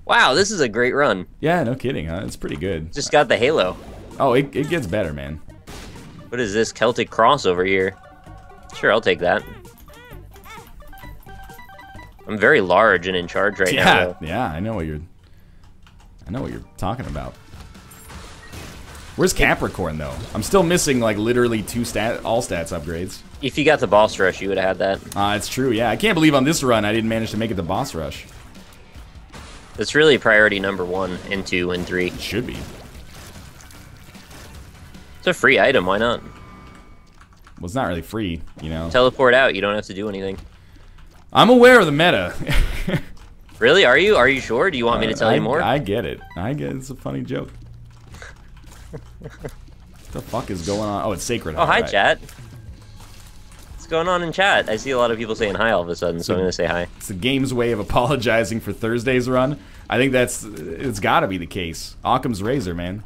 Wow, this is a great run. Yeah, no kidding, huh? It's pretty good. Just got the halo. Oh, it gets better, man. What is this Celtic cross over here? Sure, I'll take that. I'm very large and in charge right now. Though. Yeah, I know what you're talking about. Where's Capricorn though? I'm still missing like literally all stats upgrades. If you got the boss rush, you would have had that. It's true. Yeah, I can't believe on this run I didn't manage to make it the boss rush. It's really priority number 1 and 2 and 3. It should be. It's a free item. Why not? Well, it's not really free, you know. Teleport out. You don't have to do anything. I'm aware of the meta. Really? Are you? Are you sure? Do you want me to tell you more? I get it. I get it. It's a funny joke. What the fuck is going on? Oh, it's Sacred Heart. Oh, hi, right. chat. What's going on in chat? I see a lot of people saying hi all of a sudden, so I'm going to say hi. It's the game's way of apologizing for Thursday's run. I think it's got to be the case. Occam's razor, man.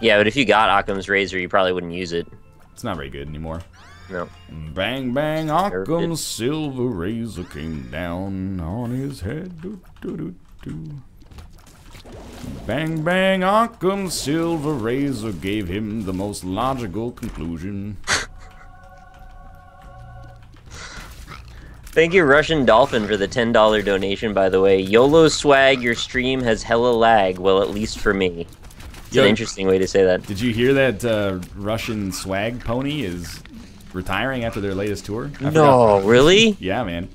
Yeah, but if you got Occam's razor, you probably wouldn't use it. It's not very good anymore. No. Bang, bang, Occam's silver razor came down on his head. Do, do, do, do. Bang, bang, Occam's silver razor gave him the most logical conclusion. Thank you, Russian Dolphin, for the $10 donation, by the way. YOLO swag, your stream has hella lag. Well, at least for me. It's an interesting way to say that. Did you hear that Russian swag pony is retiring after their latest tour? No, really? Yeah, man.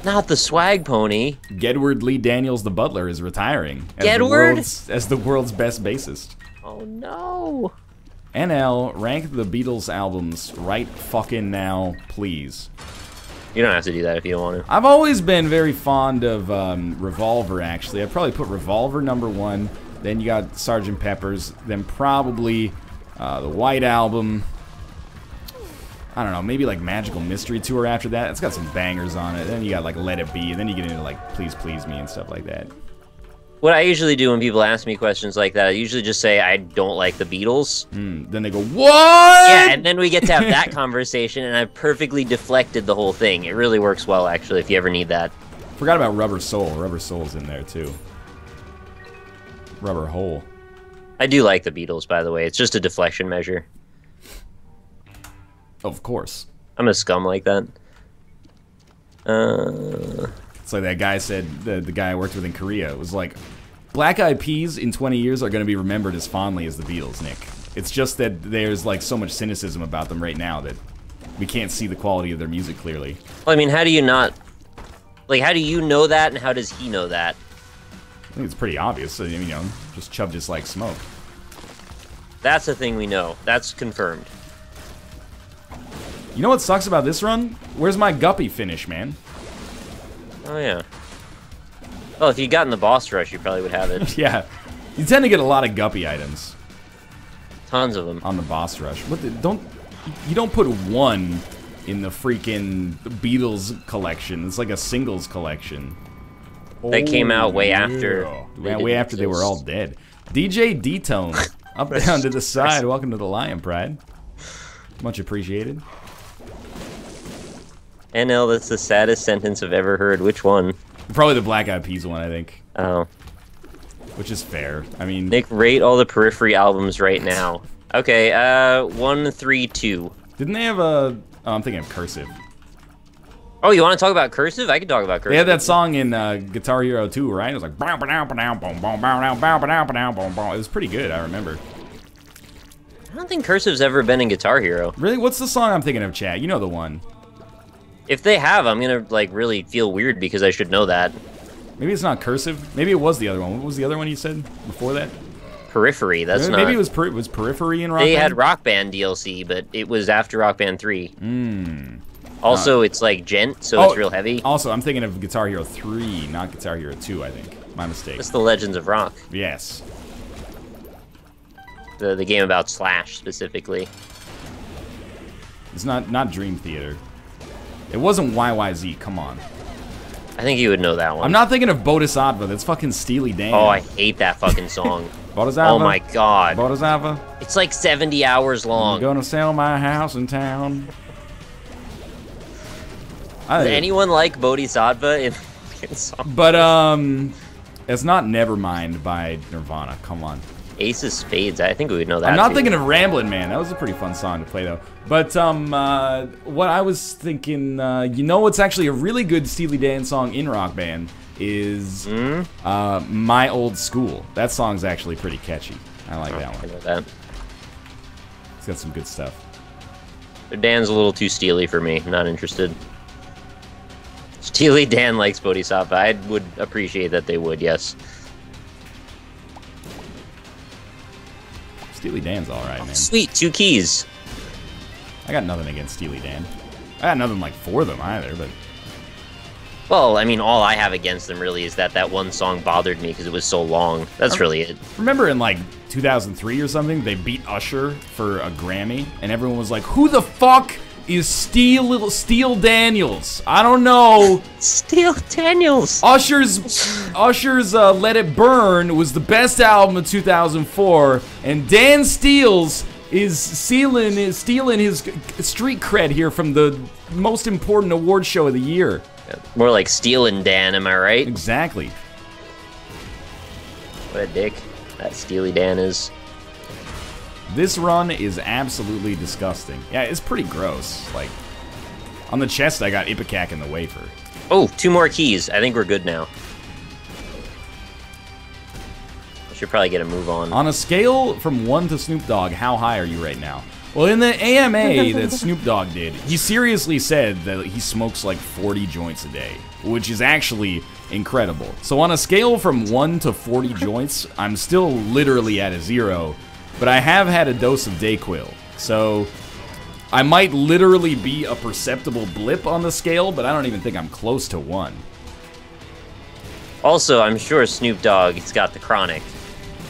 Not the swag pony. Gedward Lee Daniels, the butler, is retiring as the world's best bassist. Oh, no. NL, rank the Beatles albums right fucking now, please. You don't have to do that if you don't want to. I've always been very fond of Revolver, actually. I'd probably put Revolver #1. Then you got Sgt. Pepper's. Then probably the White Album. I don't know, maybe like Magical Mystery Tour after that. It's got some bangers on it. Then you got like Let It Be. And then you get into like Please Please Me and stuff like that. What I usually do when people ask me questions like that, I usually just say I don't like the Beatles. Then they go, what? Yeah, and then we get to have that conversation, and I've perfectly deflected the whole thing. It really works well, actually, if you ever need that. Forgot about Rubber Soul. Rubber Soul's in there, too. Rubber Hole. I do like the Beatles, by the way. It's just a deflection measure. Of course. I'm a scum like that. It's like that guy said, the guy I worked with in Korea, it was like, Black Eyed Peas in 20 years are going to be remembered as fondly as the Beatles, Nick. It's just that there's like so much cynicism about them right now that we can't see the quality of their music clearly. Well, I mean, how do you not... Like, how do you know that, and how does he know that? I think it's pretty obvious. I mean, you know, just Chubb just like smoke. That's the thing we know. That's confirmed. You know what sucks about this run? Where's my Guppy finish, man? Oh, yeah. Well, if you'd gotten the boss rush, you probably would have it. Yeah. You tend to get a lot of Guppy items. Tons of them. On the boss rush. What the, you don't put one in the freaking Beatles collection. It's like a singles collection. That came out way after. Yeah, way after they were all dead. DJ D-Tone. Up, down to the side. Welcome to the Lion Pride. Much appreciated. NL, that's the saddest sentence I've ever heard. Which one? Probably the Black Eyed Peas one, I think. Oh. Which is fair. I mean... Nick, rate all the Periphery albums right now. Okay, 1, 3, 2. Didn't they have a... Oh, I'm thinking of Cursive. Oh, you want to talk about Cursive? I can talk about Cursive. They had that song in Guitar Hero 2, right? It was like... It was pretty good, I remember. I don't think Cursive's ever been in Guitar Hero. Really? What's the song I'm thinking of, Chad? You know the one. If they have, I'm gonna, like, really feel weird because I should know that. Maybe it's not Cursive. Maybe it was the other one. What was the other one you said before that? Periphery, that's not... Maybe it was Periphery in Rock Band? They had Rock Band DLC, but it was after Rock Band 3. Also, it's like gent, so it's real heavy. Also, I'm thinking of Guitar Hero 3, not Guitar Hero 2, I think. My mistake. It's the Legends of Rock. Yes. The game about Slash, specifically. It's not Dream Theater. It wasn't YYZ, come on. I think you would know that one. I'm not thinking of Bodhisattva, that's fucking Steely Dan. Oh, I hate that fucking song. Bodhisattva? Oh my god. Bodhisattva? It's like 70 hours long. I'm gonna sell my house in town. Does anyone like Bodhisattva in fucking song? But, it's not Nevermind by Nirvana, come on. Ace of Spades, I think we would know that. I'm not too. thinking of Ramblin' Man. That was a pretty fun song to play, though. But, what I was thinking, you know what's actually a really good Steely Dan song in Rock Band is My Old School. That song's actually pretty catchy. I like that one. I know that. It's got some good stuff. Dan's a little too steely for me. Not interested. Steely Dan likes Bodhisattva. I would appreciate that they would, yes. Steely Dan's alright, man. Sweet, 2 keys. I got nothing against Steely Dan. I got nothing, like, for them either, but... Well, I mean, all I have against them really is that one song bothered me because it was so long. That's really it. Remember in, like, 2003 or something, they beat Usher for a Grammy, and everyone was like, who the fuck is Steel Daniels. I don't know. Steel Daniels. Usher's Let It Burn was the best album of 2004, and Dan Steele's is stealing his street cred here from the most important award show of the year. More like Steelin' Dan, am I right? Exactly. What a dick that Steely Dan is. This run is absolutely disgusting. Yeah, it's pretty gross. Like, on the chest, I got Ipecac in the wafer. Oh, 2 more keys. I think we're good now. I should probably get a move on. On a scale from 1 to Snoop Dogg, how high are you right now? Well, in the AMA that Snoop Dogg did, he seriously said that he smokes like 40 joints a day, which is actually incredible. So on a scale from 1 to 40 joints, I'm still literally at a 0, but I have had a dose of Dayquil. So I might literally be a perceptible blip on the scale, but I don't even think I'm close to 1. Also, I'm sure Snoop Dogg's got the chronic.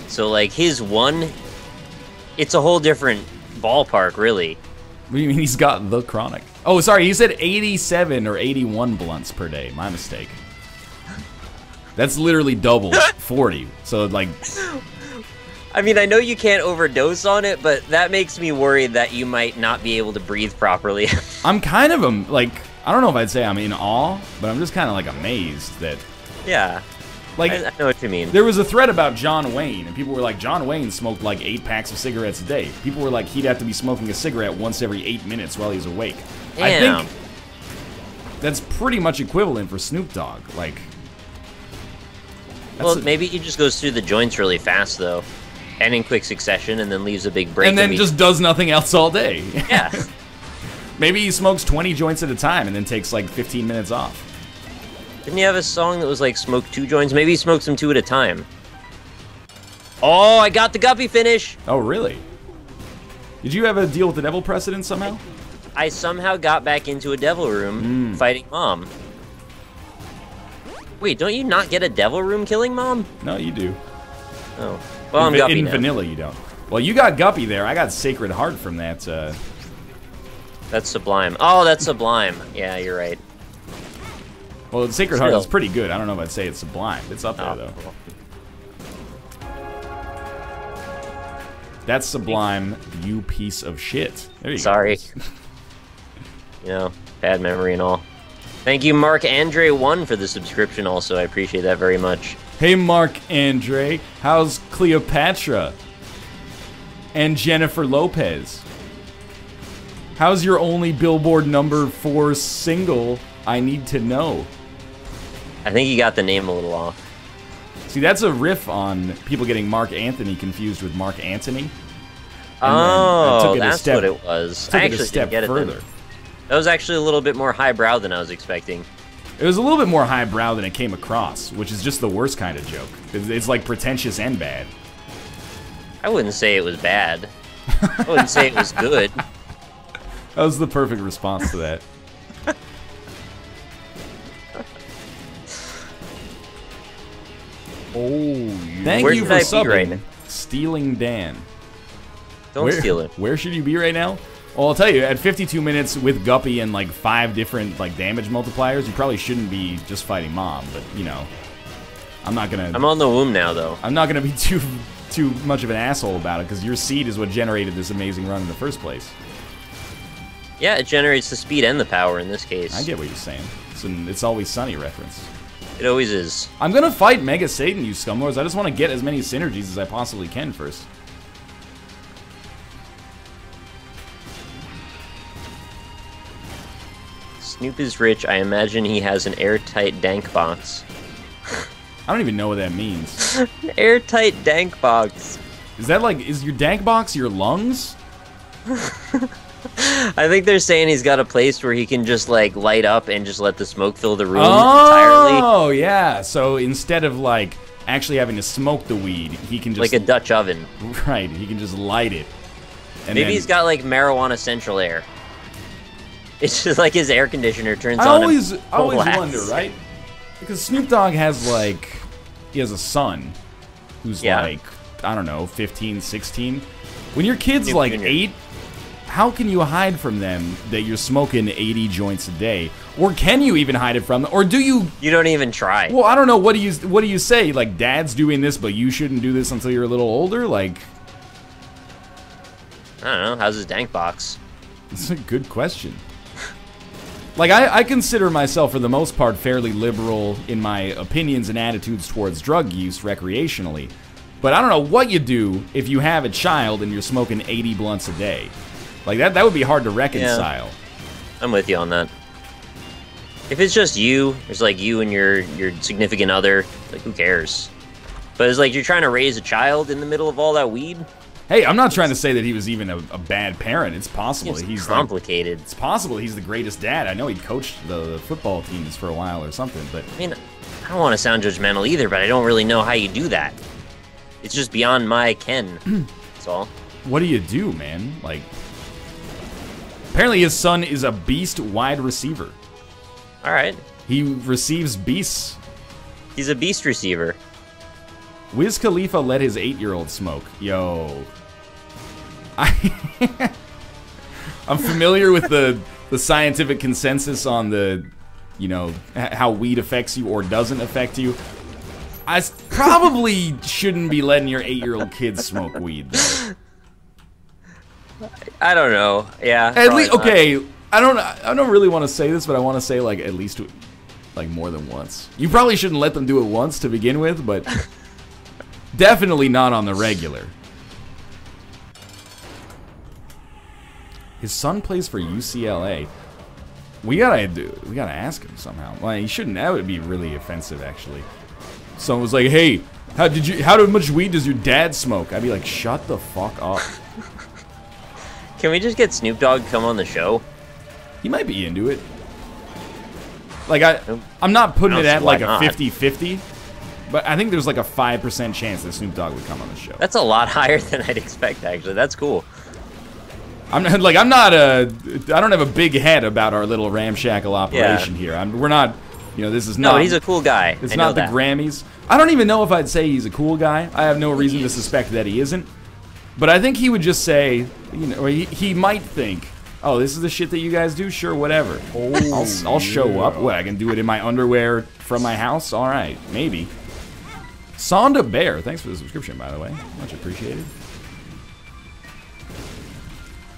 So, like, his 1, it's a whole different ballpark, really. What do you mean he's got the chronic? Oh, sorry, he said 87 or 81 blunts per day. My mistake. That's literally double 40. So, like... I mean, I know you can't overdose on it, but that makes me worried that you might not be able to breathe properly. I'm kind of, like, I don't know if I'd say I'm in awe, but I'm just kind of, like, amazed that... Yeah. Like, I know what you mean. There was a thread about John Wayne, and people were like, John Wayne smoked like 8 packs of cigarettes a day. People were like, he'd have to be smoking a cigarette once every 8 minutes while he's awake. Damn. I think that's pretty much equivalent for Snoop Dogg. Like, well, maybe he just goes through the joints really fast, though, and in quick succession, and then leaves a big break. And then just does nothing else all day. Yeah. Maybe he smokes 20 joints at a time and then takes like 15 minutes off. Didn't he have a song that was like smoke 2 joints? Maybe he smokes them 2 at a time. Oh, I got the guppy finish! Oh, really? Did you have a deal with the devil precedent somehow? I somehow got back into a devil room fighting Mom. Wait, don't you not get a devil room killing Mom? No, you do. Oh. Well, I'm Guppy in now. vanilla, you don't. Well, you got Guppy there. I got Sacred Heart from that. That's Sublime. Oh, that's Sublime. Yeah, you're right. Well, Sacred Heart is pretty good. I don't know if I'd say it's Sublime. It's up there, though. Cool. That's Sublime, you piece of shit. There you go. Sorry. You know, bad memory and all. Thank you, Mark Andre 1 for the subscription also. I appreciate that very much. Hey, Mark Andre. How's Cleopatra? And Jennifer Lopez? How's your only Billboard #4 single, I Need to Know? I think you got the name a little off. See, that's a riff on people getting Mark Anthony confused with Mark Antony. Oh, that's what it was. I actually didn't get it further. then. That was actually a little bit more highbrow than I was expecting. It was a little bit more highbrow than it came across, which is just the worst kind of joke. It's like pretentious and bad. I wouldn't say it was bad. I wouldn't say it was good. That was the perfect response to that. Oh, yeah. Thank Where you should for I be subbing, right now? Stealing Dan. Don't steal it. Where should you be right now? Well, I'll tell you, at 52 minutes with Guppy and like 5 different like damage multipliers, you probably shouldn't be just fighting Mom, but you know, I'm on the womb now, though. I'm not gonna be too much of an asshole about it, because your seed is what generated this amazing run in the first place. Yeah, it generates the speed and the power in this case. I get what you're saying. It's Always Sunny reference. It always is. I'm gonna fight Mega Satan, you scumlords. I just want to get as many synergies as I possibly can first. Snoop is rich. I imagine he has an airtight dank box. I don't even know what that means. An airtight dank box. Is that like, is your dank box your lungs? I think they're saying he's got a place where he can just like light up and just let the smoke fill the room entirely. Oh, yeah. So instead of like actually having to smoke the weed, he can just... Like a Dutch oven. Right, he can just light it. And Maybe he's got like marijuana central air. It's just like his air conditioner turns on. I always wonder, right? Because Snoop Dogg has like, he has a son who's like, I don't know, 15, 16. When your kid's Snoop like Jr. 8, how can you hide from them that you're smoking 80 joints a day? Or can you even hide it from them? Or do you... You don't even try. Well, I don't know. What do you say? Like, Dad's doing this, but you shouldn't do this until you're a little older? Like... I don't know. How's his dank box? That's a good question. Like, I consider myself, for the most part, fairly liberal in my opinions and attitudes towards drug use recreationally. But I don't know what you do if you have a child and you're smoking 80 blunts a day. Like, that would be hard to reconcile. Yeah. I'm with you on that. If it's just you, it's like you and your significant other, like, who cares? But it's like you're trying to raise a child in the middle of all that weed. Hey, I'm not trying to say that he was even a bad parent. It's possible. It's he's complicated. Like, it's possible he's the greatest dad. I know he coached the football teams for a while or something, but... I mean, I don't want to sound judgmental either, but I don't really know how you do that. It's just beyond my ken. That's all. What do you do, man? Like... Apparently his son is a beast wide receiver. Alright. He receives beasts. He's a beast receiver. Wiz Khalifa let his 8-year-old smoke. Yo. I'm familiar with the scientific consensus on the, you know, how weed affects you or doesn't affect you. I probably shouldn't be letting your 8-year-old kids smoke weed, though. I don't know. Yeah. At least, okay, I don't really want to say this, but I want to say, like, at least, like, more than once. You probably shouldn't let them do it once to begin with, but definitely not on the regular. His son plays for UCLA. We gotta ask him somehow. Well, he shouldn't. That would be really offensive, actually. Someone was like, "Hey, how much weed does your dad smoke?" I'd be like, "Shut the fuck up." Can we just get Snoop Dogg to come on the show? He might be into it. Like, I'm not putting it at like a 50-50, but I think there's like a 5% chance that Snoop Dogg would come on the show. That's a lot higher than I'd expect, actually. That's cool. I don't have a big head about our little ramshackle operation here. We're not, you know, this is not. No, he's a cool guy. It's not the Grammys. I don't even know if I'd say he's a cool guy. I have no reason to suspect that he isn't. But I think he would just say, you know, he might think, oh, this is the shit that you guys do? Sure, whatever. I'll show up. What, I can do it in my underwear from my house? All right, maybe. Sonda Bear, thanks for the subscription, by the way. Much appreciated.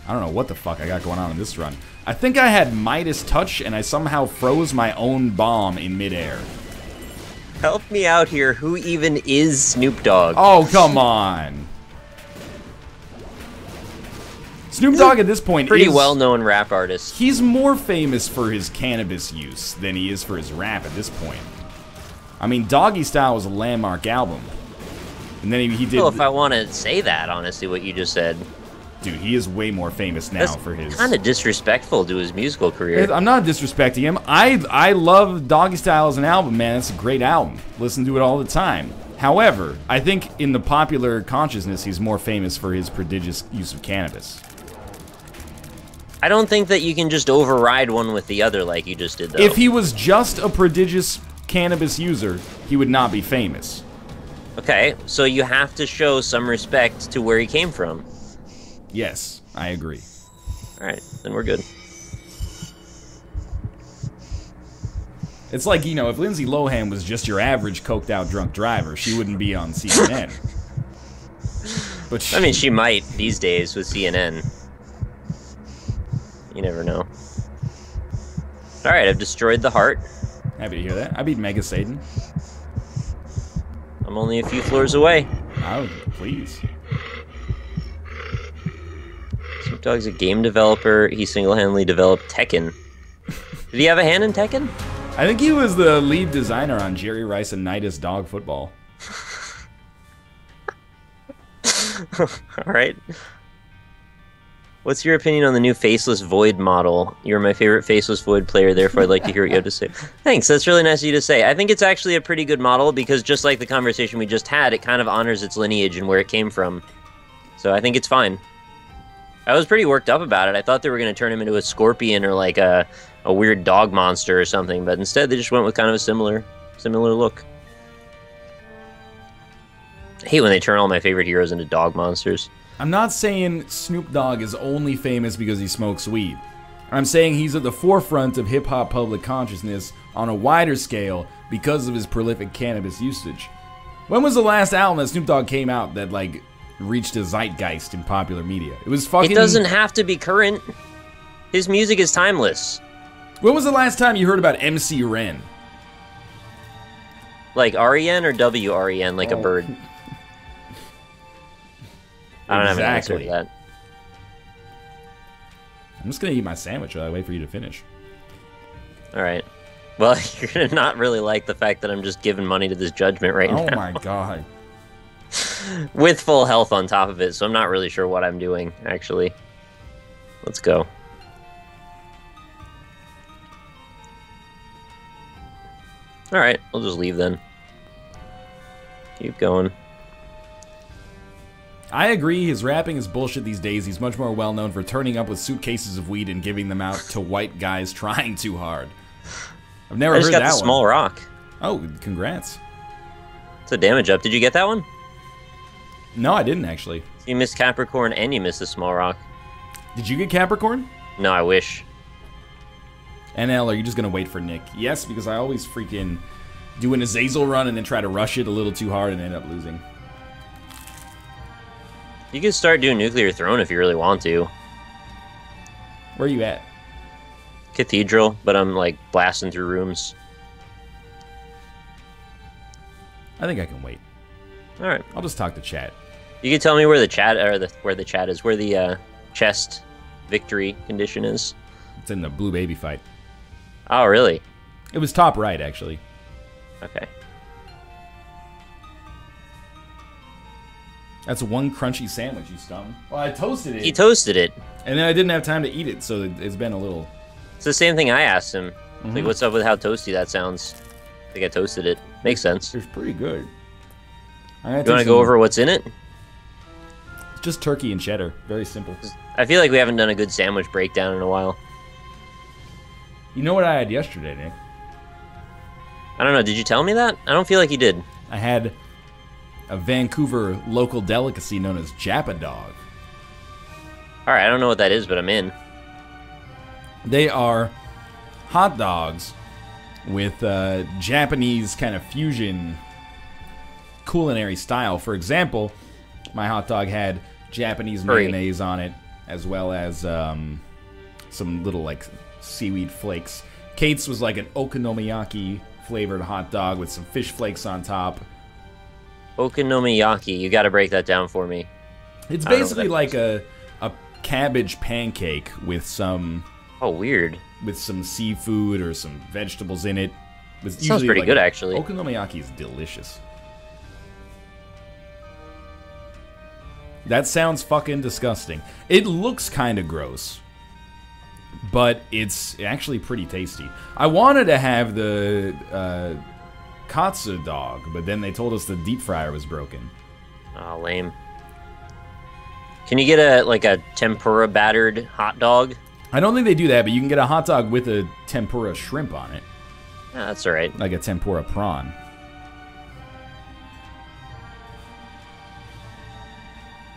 I don't know what the fuck I got going on in this run. I think I had Midas Touch, and I somehow froze my own bomb in midair. Help me out here. Who even is Snoop Dogg? Oh, come on. Snoop Dogg at this point is... Pretty well-known rap artist. He's more famous for his cannabis use than he is for his rap at this point. I mean, Doggy Style was a landmark album. And then he did... Well, if I want to say that, honestly, what you just said... Dude, he is way more famous now for his... kind of disrespectful to his musical career. I'm not disrespecting him. I love Doggy Style as an album, man. It's a great album. Listen to it all the time. However, I think in the popular consciousness, he's more famous for his prodigious use of cannabis. I don't think that you can just override one with the other like you just did, though. If he was just a prodigious cannabis user, he would not be famous. Okay, so you have to show some respect to where he came from. Yes, I agree. Alright, then we're good. It's like, you know, if Lindsay Lohan was just your average coked-out drunk driver, she wouldn't be on CNN. But I mean, she might these days with CNN. You never know. Alright, I've destroyed the heart. Happy to hear that. I beat Mega Satan. I'm only a few floors away. Oh, please. Snoop Dogg's a game developer. He single-handedly developed Tekken. Did he have a hand in Tekken? I think he was the lead designer on Jerry Rice and Nidus Dog Football. Alright. What's your opinion on the new Faceless Void model? You're my favorite Faceless Void player, therefore I'd like to hear what you have to say. Thanks, that's really nice of you to say. I think it's actually a pretty good model because just like the conversation we just had, it kind of honors its lineage and where it came from. So I think it's fine. I was pretty worked up about it. I thought they were going to turn him into a scorpion or like a weird dog monster or something, but instead they just went with kind of a similar look. I hate when they turn all my favorite heroes into dog monsters. I'm not saying Snoop Dogg is only famous because he smokes weed. I'm saying he's at the forefront of hip-hop public consciousness on a wider scale because of his prolific cannabis usage. When was the last album that Snoop Dogg came out that, like, reached a zeitgeist in popular media? It was fucking... It doesn't have to be current. His music is timeless. When was the last time you heard about MC Ren? Like R-E-N or W-R-E-N, like a bird? I don't have an answer to that. I'm just gonna eat my sandwich while I wait for you to finish. Alright. Well, you're gonna not really like the fact that I'm just giving money to this judgment right now. Oh my god. With full health on top of it, so I'm not really sure what I'm doing, actually. Let's go. Alright, I'll just leave then. Keep going. I agree, his rapping is bullshit these days. He's much more well known for turning up with suitcases of weed and giving them out to white guys trying too hard. I've never heard that one. I just got the small rock. Oh, congrats. It's a damage up. Did you get that one? No, I didn't actually. You missed Capricorn and you missed the small rock. Did you get Capricorn? No, I wish. NL, are you just gonna wait for Nick? Yes, because I always freaking do an Azazel run and then try to rush it a little too hard and end up losing. You can start doing Nuclear Throne if you really want to. Where are you at? Cathedral, but I'm like blasting through rooms. I think I can wait. All right, I'll just talk to chat. You can tell me where the chat or where the chest victory condition is. It's in the blue baby fight. Oh, really? It was top right, actually. Okay. That's one crunchy sandwich, you stung. Well, I toasted it. He toasted it. And then I didn't have time to eat it, so it's been a little... It's the same thing I asked him. Like, what's up with how toasty that sounds? I think I toasted it. Makes sense. It's pretty good. You want to go over what's in it? It's just turkey and cheddar. Very simple. I feel like we haven't done a good sandwich breakdown in a while. You know what I had yesterday, Nick? I don't know. Did you tell me that? I don't feel like you did. I had a Vancouver local delicacy known as Jappa Dog. Alright, I don't know what that is, but I'm in. They are hot dogs with Japanese kind of fusion culinary style. For example, my hot dog had Japanese mayonnaise on it, as well as some little like seaweed flakes. Kate's was like an okonomiyaki flavored hot dog with some fish flakes on top. Okonomiyaki, you gotta break that down for me. It's basically like a cabbage pancake with some... Oh, weird. With some seafood or some vegetables in it. Sounds pretty good, actually. Okonomiyaki is delicious. That sounds fucking disgusting. It looks kind of gross, but it's actually pretty tasty. I wanted to have the katsu dog, but then they told us the deep fryer was broken. Oh, lame. Can you get a tempura battered hot dog? I don't think they do that, but you can get a hot dog with a tempura shrimp on it. Yeah, that's alright. Like a tempura prawn.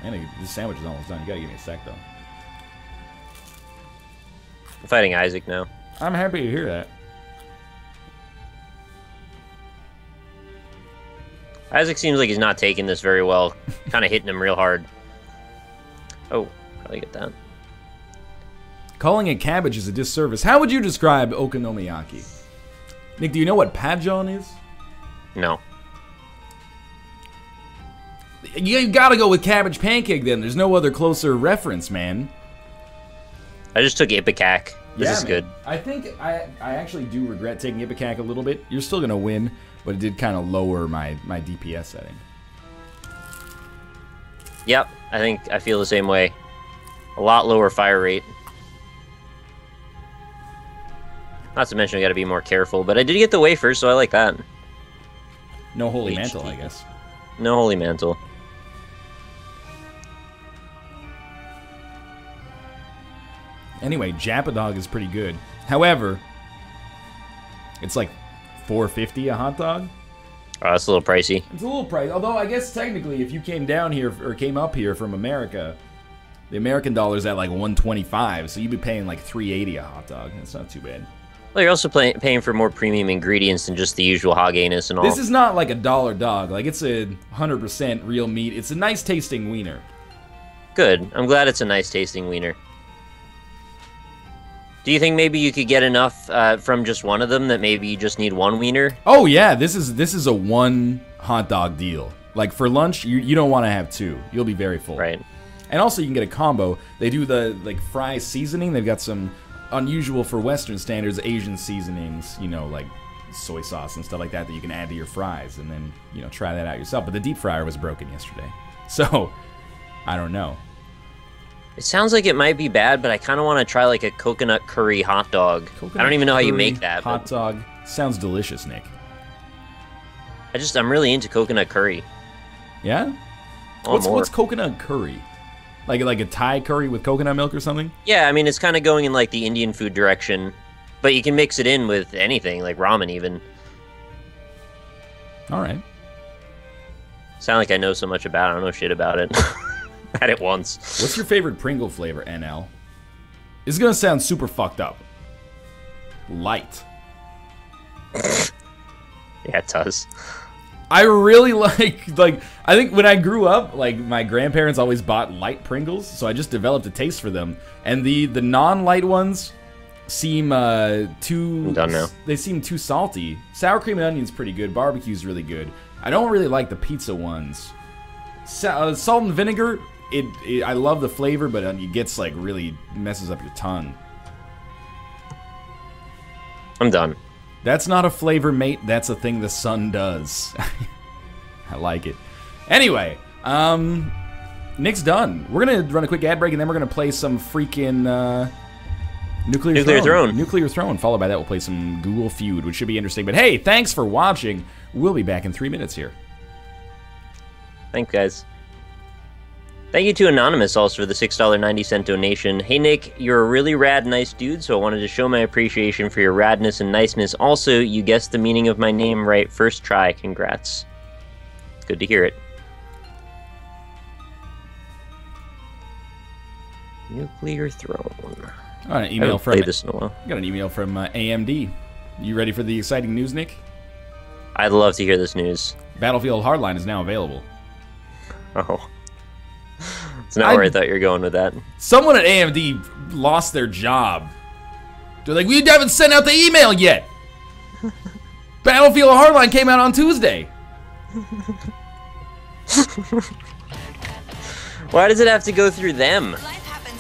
And this sandwich is almost done. You gotta give me a sec, though. I'm fighting Isaac now. I'm happy to hear that. Isaac seems like he's not taking this very well. Kind of hitting him real hard. Oh, probably get that. Calling it cabbage is a disservice. How would you describe okonomiyaki? Nick, do you know what pajon is? No. You gotta go with cabbage pancake then. There's no other closer reference, man. I just took Ipecac. This is good. I think I actually do regret taking Ipecac a little bit. You're still gonna win, but it did kind of lower my DPS setting. Yep, I feel the same way. A lot lower fire rate. Not to mention I gotta be more careful, but I did get the wafers, so I like that. No holy mantle, I guess. No holy mantle. Anyway, Jappa Dog is pretty good. However, it's like $4.50 a hot dog. Oh, that's a little pricey. It's a little pricey. Although I guess technically, if you came down here or came up here from America, the American dollar's at like 125, so you'd be paying like $3.80 a hot dog. That's not too bad. Well, you're also paying for more premium ingredients than just the usual hog anus and all. This is not like a dollar dog. Like, it's a 100% real meat. It's a nice tasting wiener. Good. I'm glad it's a nice tasting wiener. Do you think maybe you could get enough from just one of them that maybe you just need one wiener? Oh yeah, this is a one hot dog deal. Like for lunch, you don't want to have two. You'll be very full. Right. And also you can get a combo. They do the like fry seasoning. They've got some unusual for Western standards Asian seasonings, you know, like soy sauce and stuff like that you can add to your fries, and then, you know, try that out yourself. But the deep fryer was broken yesterday, so I don't know. It sounds like it might be bad, but I kind of want to try like a coconut curry hot dog. I don't even know how you make that. Hot dog sounds delicious, Nick. I'm really into coconut curry. Yeah? Oh, What's coconut curry? Like a Thai curry with coconut milk or something? Yeah, I mean, it's kind of going in like the Indian food direction, but you can mix it in with anything, like ramen even. All right. Sound like I know so much about it. I don't know shit about it. Had it once. What's your favorite Pringle flavor, NL? This is gonna sound super fucked up. Light. Yeah, it does. I really like I think when I grew up, like my grandparents always bought light Pringles, so I just developed a taste for them. And the non-light ones seem too. I'm done now. They seem too salty. Sour cream and onion's pretty good. Barbecue's really good. I don't really like the pizza ones. Salt and vinegar. I love the flavor, but it gets like really messes up your tongue. I'm done. That's not a flavor, mate. That's a thing the sun does. I like it. Anyway, Nick's done. We're gonna run a quick ad break, and then we're gonna play some freaking Nuclear Throne. Nuclear Throne. Followed by that, we'll play some Google Feud, which should be interesting. But hey, thanks for watching. We'll be back in 3 minutes here. Thanks, guys. Thank you to Anonymous also for the $6.90 donation. Hey, Nick, you're a really rad, nice dude, so I wanted to show my appreciation for your radness and niceness. Also, you guessed the meaning of my name right first try. Congrats. It's good to hear it. Nuclear Throne. I got an email from this in a while. Got an email from AMD. You ready for the exciting news, Nick? I'd love to hear this news. Battlefield Hardline is now available. Oh. It's not where I thought you were going with that. Someone at AMD lost their job. They're like, we haven't sent out the email yet. Battlefield Hardline came out on Tuesday. Why does it have to go through them?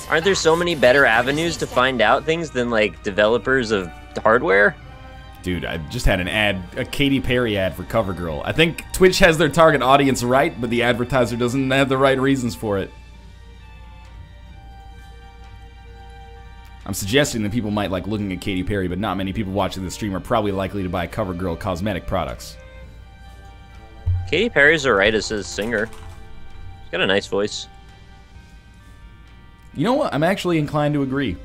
Aren't there so many better avenues to find out things than, like, developers of hardware? Dude, I just had an ad, a Katy Perry ad for CoverGirl. I think Twitch has their target audience right, but the advertiser doesn't have the right reasons for it. I'm suggesting that people might like looking at Katy Perry, but not many people watching the stream are probably likely to buy CoverGirl cosmetic products. Katy Perry's alright as a singer. She's got a nice voice. You know what? I'm actually inclined to agree.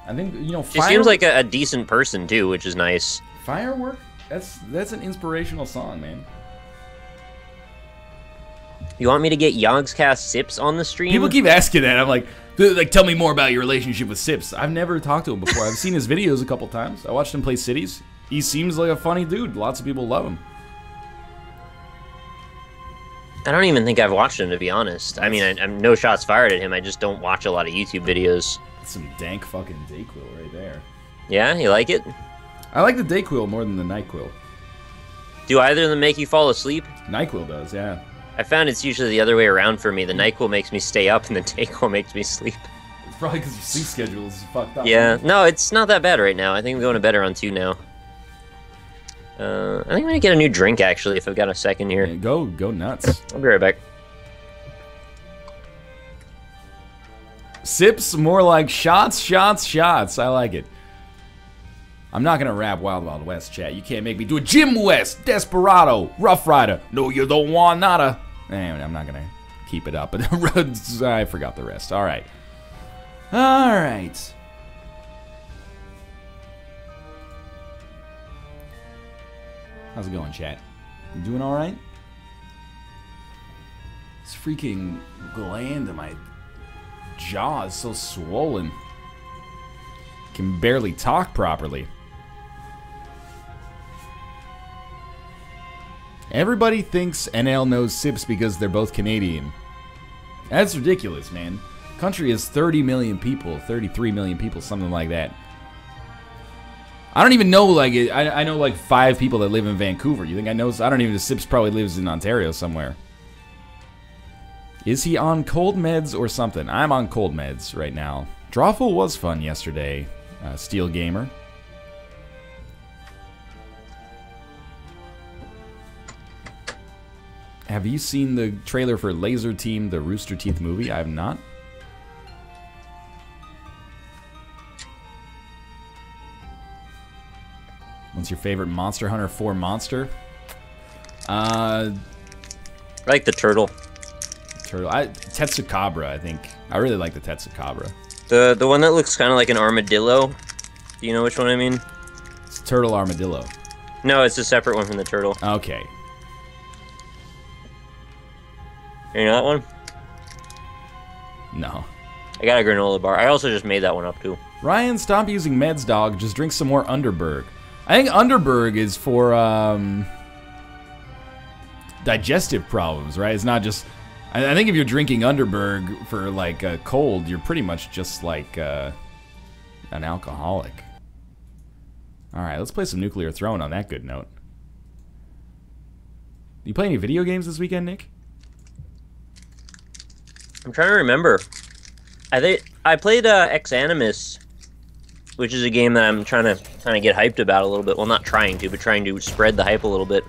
I think, you know, she seems like a decent person too, which is nice. Firework? That's an inspirational song, man. You want me to get Yogscast Sips on the stream? People keep asking that. I'm like, tell me more about your relationship with Sips. I've never talked to him before. I've seen his videos a couple times. I watched him play Cities. He seems like a funny dude. Lots of people love him. I don't even think I've watched him, to be honest. I mean, I'm no shots fired at him. I just don't watch a lot of YouTube videos. That's some dank fucking Dayquil right there. Yeah, you like it? I like the Dayquil more than the NyQuil. Do either of them make you fall asleep? NyQuil does, yeah. I found it's usually the other way around for me. The NyQuil makes me stay up, and the Dayquil makes me sleep. It's probably because your sleep schedule is fucked up. Yeah, no, it's not that bad right now. I think I'm going to bed around 2 now. I think I'm going to get a new drink, actually, if I've got a second here. Yeah, go nuts. I'll be right back. Sips, more like shots, shots, shots. I like it. I'm not going to rap Wild Wild West, chat. You can't make me do it. Jim West, Desperado, Rough Rider. No, you don't want nada. I'm not going to keep it up. But I forgot the rest. All right. All right. How's it going, chat? You doing all right? This freaking gland in my jaw is so swollen. Can barely talk properly. Everybody thinks NL knows Sips because they're both Canadian. That's ridiculous, man. Country is 30 million people, 33 million people, something like that. I don't even know, like, I know like 5 people that live in Vancouver. You think I know? I don't even know. Sips probably lives in Ontario somewhere. Is he on cold meds or something? I'm on cold meds right now. Drawful was fun yesterday, Steel Gamer. Have you seen the trailer for Laser Team, the Rooster Teeth movie? I have not. What's your favorite Monster Hunter 4 monster? I like the turtle. Tetsukabra, I think. I really like the Tetsukabra. The one that looks kind of like an armadillo. Do you know which one I mean? It's Turtle Armadillo. No, it's a separate one from the turtle. Okay. You know that one? No. I got a granola bar. I also just made that one up, too. Ryan, stop using meds, dog. Just drink some more Underberg. I think Underberg is for digestive problems, right? It's not just... I think if you're drinking Underberg for, like, a cold, you're pretty much just like an alcoholic. Alright, let's play some Nuclear Throne on that good note. You play any video games this weekend, Nick? I'm trying to remember. I played Ex Animus, which is a game that I'm trying to kind of get hyped about a little bit. Well, not trying to, but trying to spread the hype a little bit.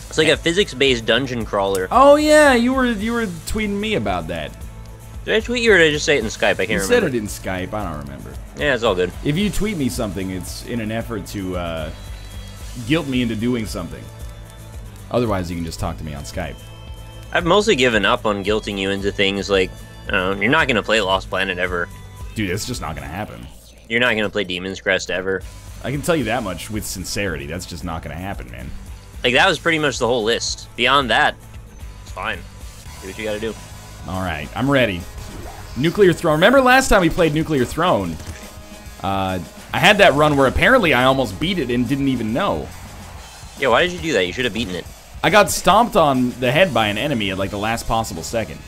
It's like a physics-based dungeon crawler. Oh yeah, you were tweeting me about that. Did I tweet you or did I just say it in Skype? I can't remember. You said it in Skype. I don't remember. Yeah, it's all good. If you tweet me something, it's in an effort to guilt me into doing something. Otherwise, you can just talk to me on Skype. I've mostly given up on guilting you into things like, I don't know, you're not going to play Lost Planet ever. Dude, it's just not going to happen. You're not going to play Demon's Crest ever. I can tell you that much with sincerity. That's just not going to happen, man. Like, that was pretty much the whole list. Beyond that, it's fine. Do what you gotta do. Alright, I'm ready. Nuclear Throne. Remember last time we played Nuclear Throne? I had that run where apparently I almost beat it and didn't even know. Yeah, why did you do that? You should have beaten it. I got stomped on the head by an enemy at like the last possible second.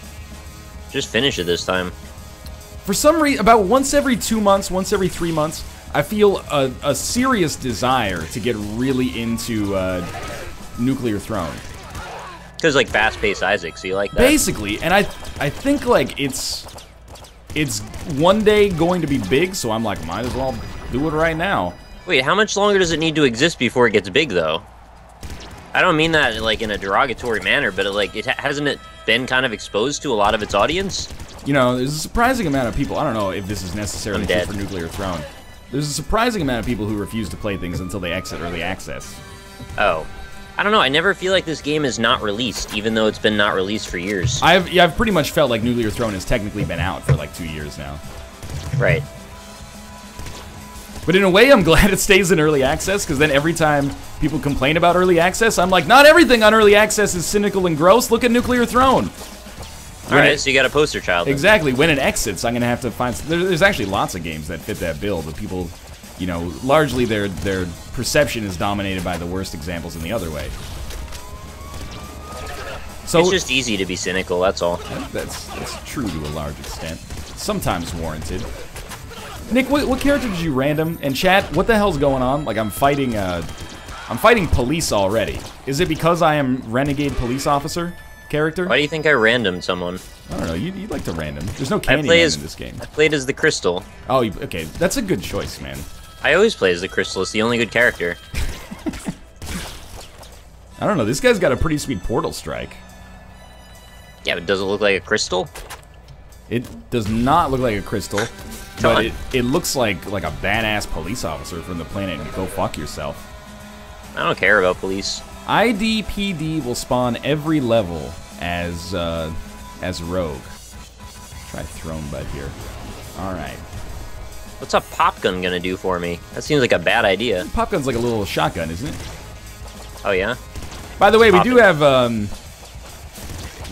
Just finish it this time. For some reason, about once every 2 months, once every 3 months, I feel a serious desire to get really into Nuclear Throne. Because like fast-paced Isaac, so you like that? Basically, and I think like it's one day going to be big, so I'm like, might as well do it right now. Wait, how much longer does it need to exist before it gets big, though? I don't mean that like in a derogatory manner, but like hasn't it been kind of exposed to a lot of its audience? You know, there's a surprising amount of people. I don't know if this is necessarily true for Nuclear Throne. There's a surprising amount of people who refuse to play things until they exit early access. Oh. I don't know, I never feel like this game is not released, even though it's been not released for years. I've pretty much felt like Nuclear Throne has technically been out for like 2 years now. Right. But in a way, I'm glad it stays in early access, because then every time people complain about early access, I'm like, not everything on early access is cynical and gross. Look at Nuclear Throne. Alright, so you got a poster child. Then. Exactly. When it exits, I'm going to have to find... There's actually lots of games that fit that bill, but people, you know, largely their perception is dominated by the worst examples in the other way. So it's just easy to be cynical, that's all. That's true to a large extent. Sometimes warranted. Nick, what character did you random? And chat, what the hell's going on? Like, I'm fighting police already. Is it because I am renegade police officer character? Why do you think I randomed someone? I don't know. You'd like to random. There's no Candyman in this game. I played as the Crystal. Oh, okay. That's a good choice, man. I always play as the Crystal. It's the only good character. I don't know. This guy's got a pretty sweet portal strike. Yeah, but does it look like a crystal? It does not look like a crystal, but it looks like a badass police officer from the planet Go Fuck Yourself. I don't care about police. IDPD will spawn every level as rogue. Try Throne Bud here. Alright. What's a pop gun gonna do for me? That seems like a bad idea. Pop gun's like a little shotgun, isn't it? Oh, yeah? By the way, we do have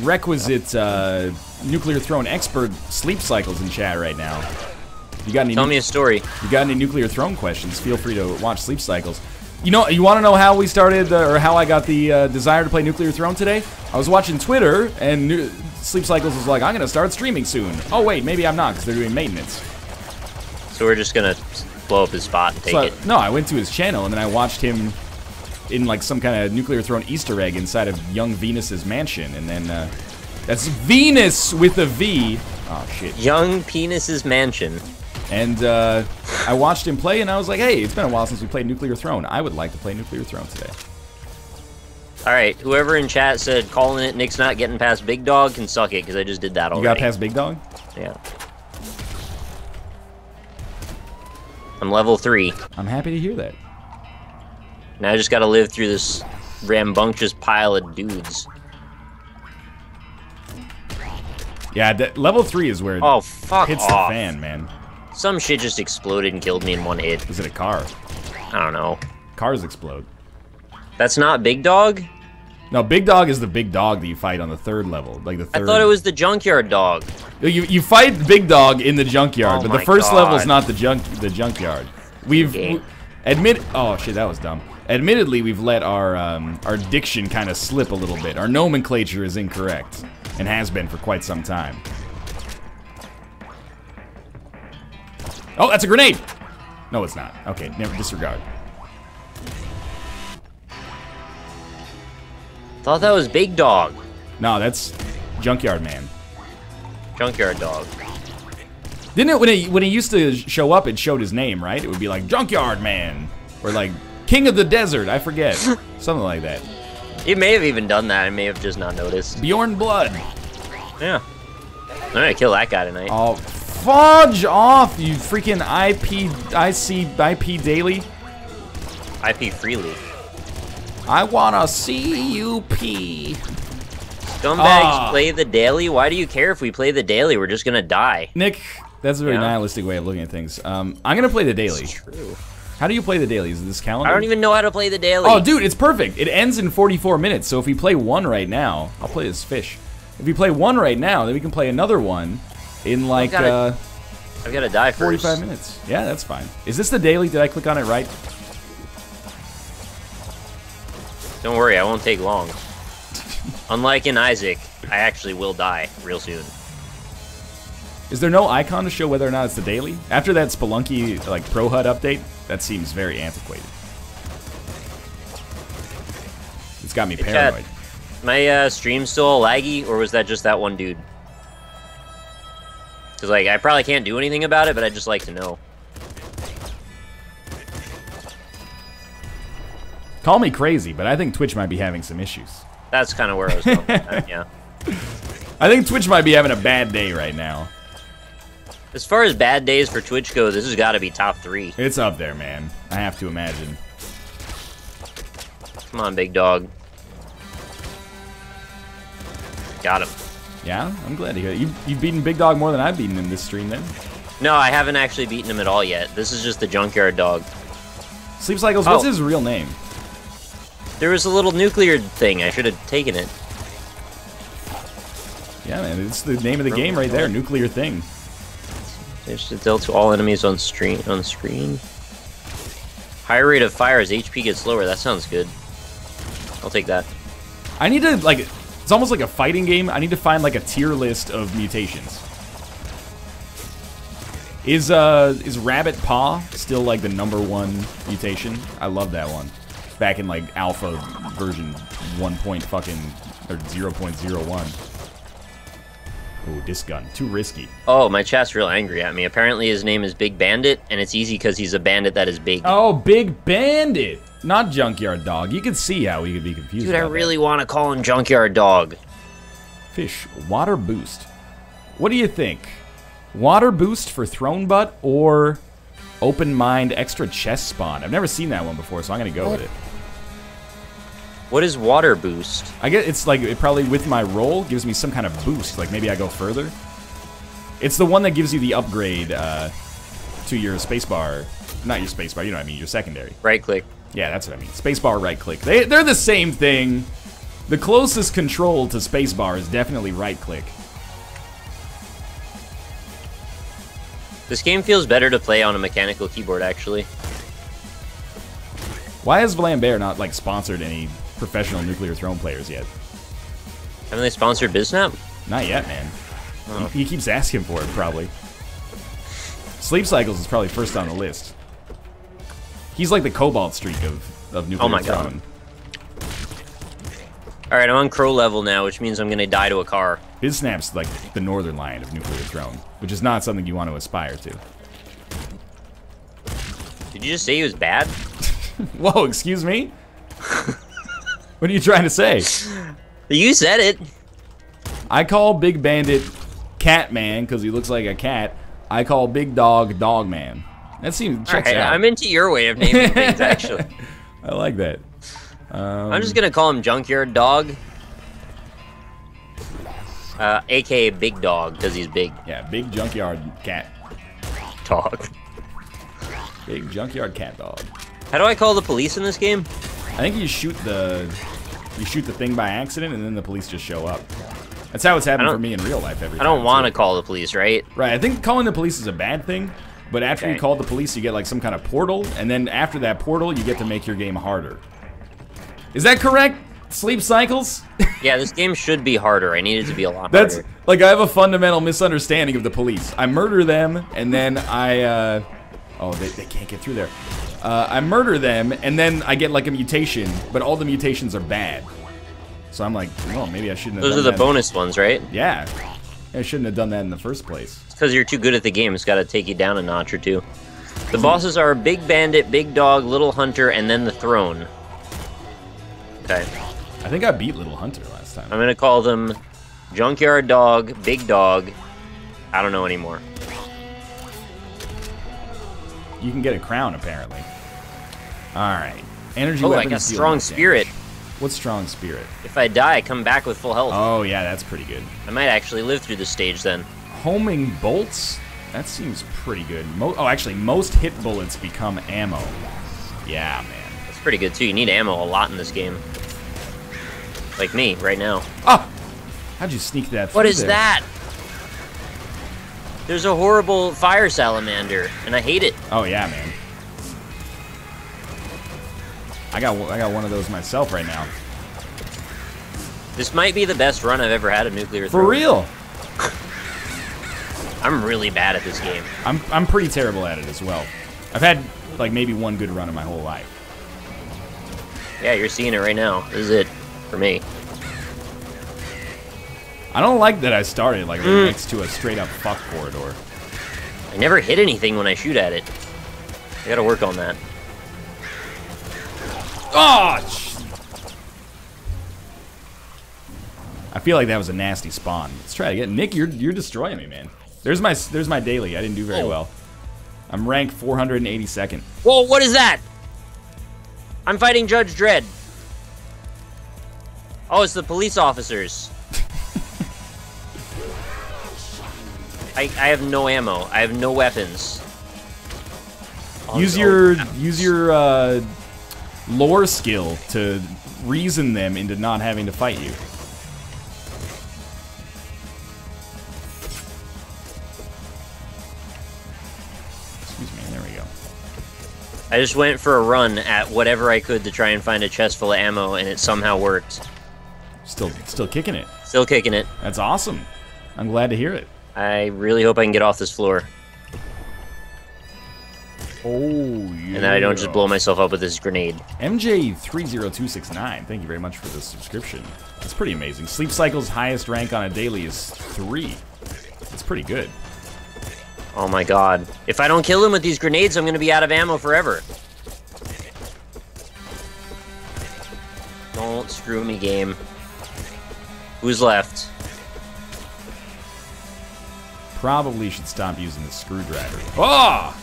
requisite nuclear throne expert sleep cycles in chat right now. You got any? Tell me a story. You got any nuclear throne questions? Feel free to watch sleep cycles. You know, you want to know how we started, or how I got the desire to play Nuclear Throne today? I was watching Twitter, and Sleep Cycles was like, I'm going to start streaming soon. Oh, wait, maybe I'm not, because they're doing maintenance. So we're just going to blow up his spot and take it? No, I went to his channel, and then I watched him in, like, some kind of Nuclear Throne Easter egg inside of young Venus's mansion, and then, that's Venus with a V. Oh, shit. Young Penis's mansion. And I watched him play, and I was like, hey, it's been a while since we played Nuclear Throne. I would like to play Nuclear Throne today. Alright, whoever in chat said calling it Nick's not getting past Big Dog can suck it, because I just did that already. You got past Big Dog? Yeah. I'm level 3. I'm happy to hear that. Now I just gotta live through this rambunctious pile of dudes. Yeah, level 3 is where it hits the fan, man. Some shit just exploded and killed me in one hit. Is it a car? I don't know. Cars explode. That's not Big Dog? No, Big Dog is the big dog that you fight on the 3rd level. Like the 3rd. I thought it was the junkyard dog. You fight Big Dog in the junkyard, but the first level is God. not the junkyard. Oh shit, that was dumb. Admittedly, we've let our diction kind of slip a little bit. Our nomenclature is incorrect, and has been for quite some time. Oh, that's a grenade! No, it's not. Okay, never disregard. Thought that was Big Dog. No, that's Junkyard Man. Junkyard Dog. Didn't it when he used to show up, it showed his name, right? It would be like Junkyard Man, or like King of the Desert. I forget, something like that. It may have even done that. I may have just not noticed. Bjorn Blood. Yeah. I'm gonna kill that guy tonight. Oh, fudge off, you freaking IP daily. IP freely. I wanna see you pee. Scumbags play the daily? Why do you care if we play the daily? We're just gonna die. Nick, that's a very nihilistic way of looking at things. I'm gonna play the daily. It's true. How do you play the daily? Is it this calendar? I don't even know how to play the daily. Oh, dude, it's perfect. It ends in 44 minutes, so if we play one right now, I'll play this fish. If we play one right now, then we can play another one in like, I've gotta die first. 45 minutes. Yeah, that's fine. Is this the daily? Did I click on it right? Don't worry, I won't take long. Unlike in Isaac, I actually will die real soon. Is there no icon to show whether or not it's the daily? After that Spelunky, like, Pro HUD update, that seems very antiquated. It's got me paranoid. Chat, my stream still laggy, or was that just that one dude? Because, like, I probably can't do anything about it, but I'd just like to know. Call me crazy, but I think Twitch might be having some issues. That's kind of where I was going with that, yeah. I think Twitch might be having a bad day right now. As far as bad days for Twitch go, this has got to be top 3. It's up there, man. I have to imagine. Come on, Big Dog. Got him. Yeah, I'm glad to hear it. You've beaten Big Dog more than I've beaten in this stream, then? No, I haven't actually beaten him at all yet. This is just the Junkyard Dog. Sleep Cycles, what's his real name? There was a little nuclear thing. I should have taken it. Yeah, man, it's the name of the game right there. Nuclear thing. It's dealt to all enemies on screen. Higher rate of fire as HP gets lower. That sounds good. I'll take that. I need to, like, it's almost like a fighting game. I need to find, like, a tier list of mutations. Is Rabbit Paw still, like, the #1 mutation? I love that one. Back in, like, alpha version 0.01. Ooh, this gun. Too risky. Oh, my chat's real angry at me. Apparently his name is Big Bandit, and it's easy because he's a bandit that is big. Oh, Big Bandit! Not Junkyard Dog. You can see how he could be confused. Dude, I really want to call him Junkyard Dog. Fish. Water Boost. What do you think? Water Boost for Throne Butt or Open Mind Extra Chest Spawn? I've never seen that one before, so I'm going to go with it. What is Water Boost? I guess it's like, it probably with my roll gives me some kind of boost. Like maybe I go further. It's the one that gives you the upgrade to your spacebar. Not your spacebar, you know what I mean, your secondary. Right click. Yeah, that's what I mean. Spacebar, right click. They're the same thing. The closest control to spacebar is definitely right click. This game feels better to play on a mechanical keyboard, actually. Why has Vlambear not, like, sponsored any professional Nuclear Throne players yet? Haven't they sponsored BizSnap? Not yet, man. Oh. He keeps asking for it, probably. Sleep Cycles is probably first on the list. He's like the Cobalt streak of Nuclear Oh my Throne. God. Alright, I'm on Crow level now, which means I'm gonna die to a car. BizSnap's like the Northernlion of Nuclear Throne, which is not something you want to aspire to. Did you just say he was bad? Whoa, excuse me? What are you trying to say? You said it. I call Big Bandit Catman because he looks like a cat. I call Big Dog Dogman. That seems checks out. I'm into your way of naming things, actually. I like that. I'm just gonna call him Junkyard Dog. AKA Big Dog, because he's big. Yeah, Big Junkyard Cat Dog. Big Junkyard Cat Dog. How do I call the police in this game? I think you shoot the thing by accident and then the police just show up. That's how it's happened for me in real life every time. I don't want to call the police, right? Right, I think calling the police is a bad thing, but after you call the police, you get like some kind of portal, and then after that portal, you get to make your game harder. Is that correct? Sleep Cycles? Yeah, this game should be harder. I need it to be a lot harder. That's, like, I have a fundamental misunderstanding of the police. I murder them, and then I, oh, they can't get through there. I murder them, and then I get, like, a mutation, but all the mutations are bad. So I'm like, well, maybe I shouldn't have Those done are the that. bonus ones, right? Yeah. I shouldn't have done that in the first place. It's because you're too good at the game. It's got to take you down a notch or two. The bosses are Big Bandit, Big Dog, Little Hunter, and then the Throne. Okay. I think I beat Little Hunter last time. I'm going to call them Junkyard Dog, Big Dog. I don't know anymore. You can get a crown, apparently. Alright. Energy Oh, I weapons got deal Strong more Spirit. damage. What's Strong Spirit? If I die, I come back with full health. Oh, yeah, that's pretty good. I might actually live through this stage then. Homing bolts? That seems pretty good. Oh, actually, most hit bullets become ammo. Yeah, man. That's pretty good too. You need ammo a lot in this game. Like me, right now. Ah! How'd you sneak that through What is there? that? There's a horrible fire salamander, and I hate it. Oh, yeah, man. I got one of those myself right now. This might be the best run I've ever had of Nuclear For Throne. real? I'm really bad at this game. I'm pretty terrible at it as well. I've had, like, maybe one good run in my whole life. Yeah, you're seeing it right now. This is it for me. I don't like that I started, like, right next to a straight-up fuck corridor. I never hit anything when I shoot at it. I gotta work on that. Oh! I feel like that was a nasty spawn. Let's try it again. Nick, you're destroying me, man. There's my daily. I didn't do very well. I'm ranked 482nd. Whoa, what is that? I'm fighting Judge Dredd. Oh, it's the police officers. I have no ammo. I have no weapons. Use your lore skill to reason them into not having to fight you. Excuse me, there we go. I just went for a run at whatever I could to try and find a chest full of ammo, and it somehow worked. Still kicking it. Still kicking it. That's awesome. I'm glad to hear it. I really hope I can get off this floor. Oh, yeah. And that I don't just blow myself up with this grenade. MJ30269, thank you very much for the subscription. That's pretty amazing. Sleep Cycle's highest rank on a daily is 3. That's pretty good. Oh my god. If I don't kill him with these grenades, I'm gonna be out of ammo forever. Don't screw me, game. Who's left? Probably should stop using the screwdriver. Oh!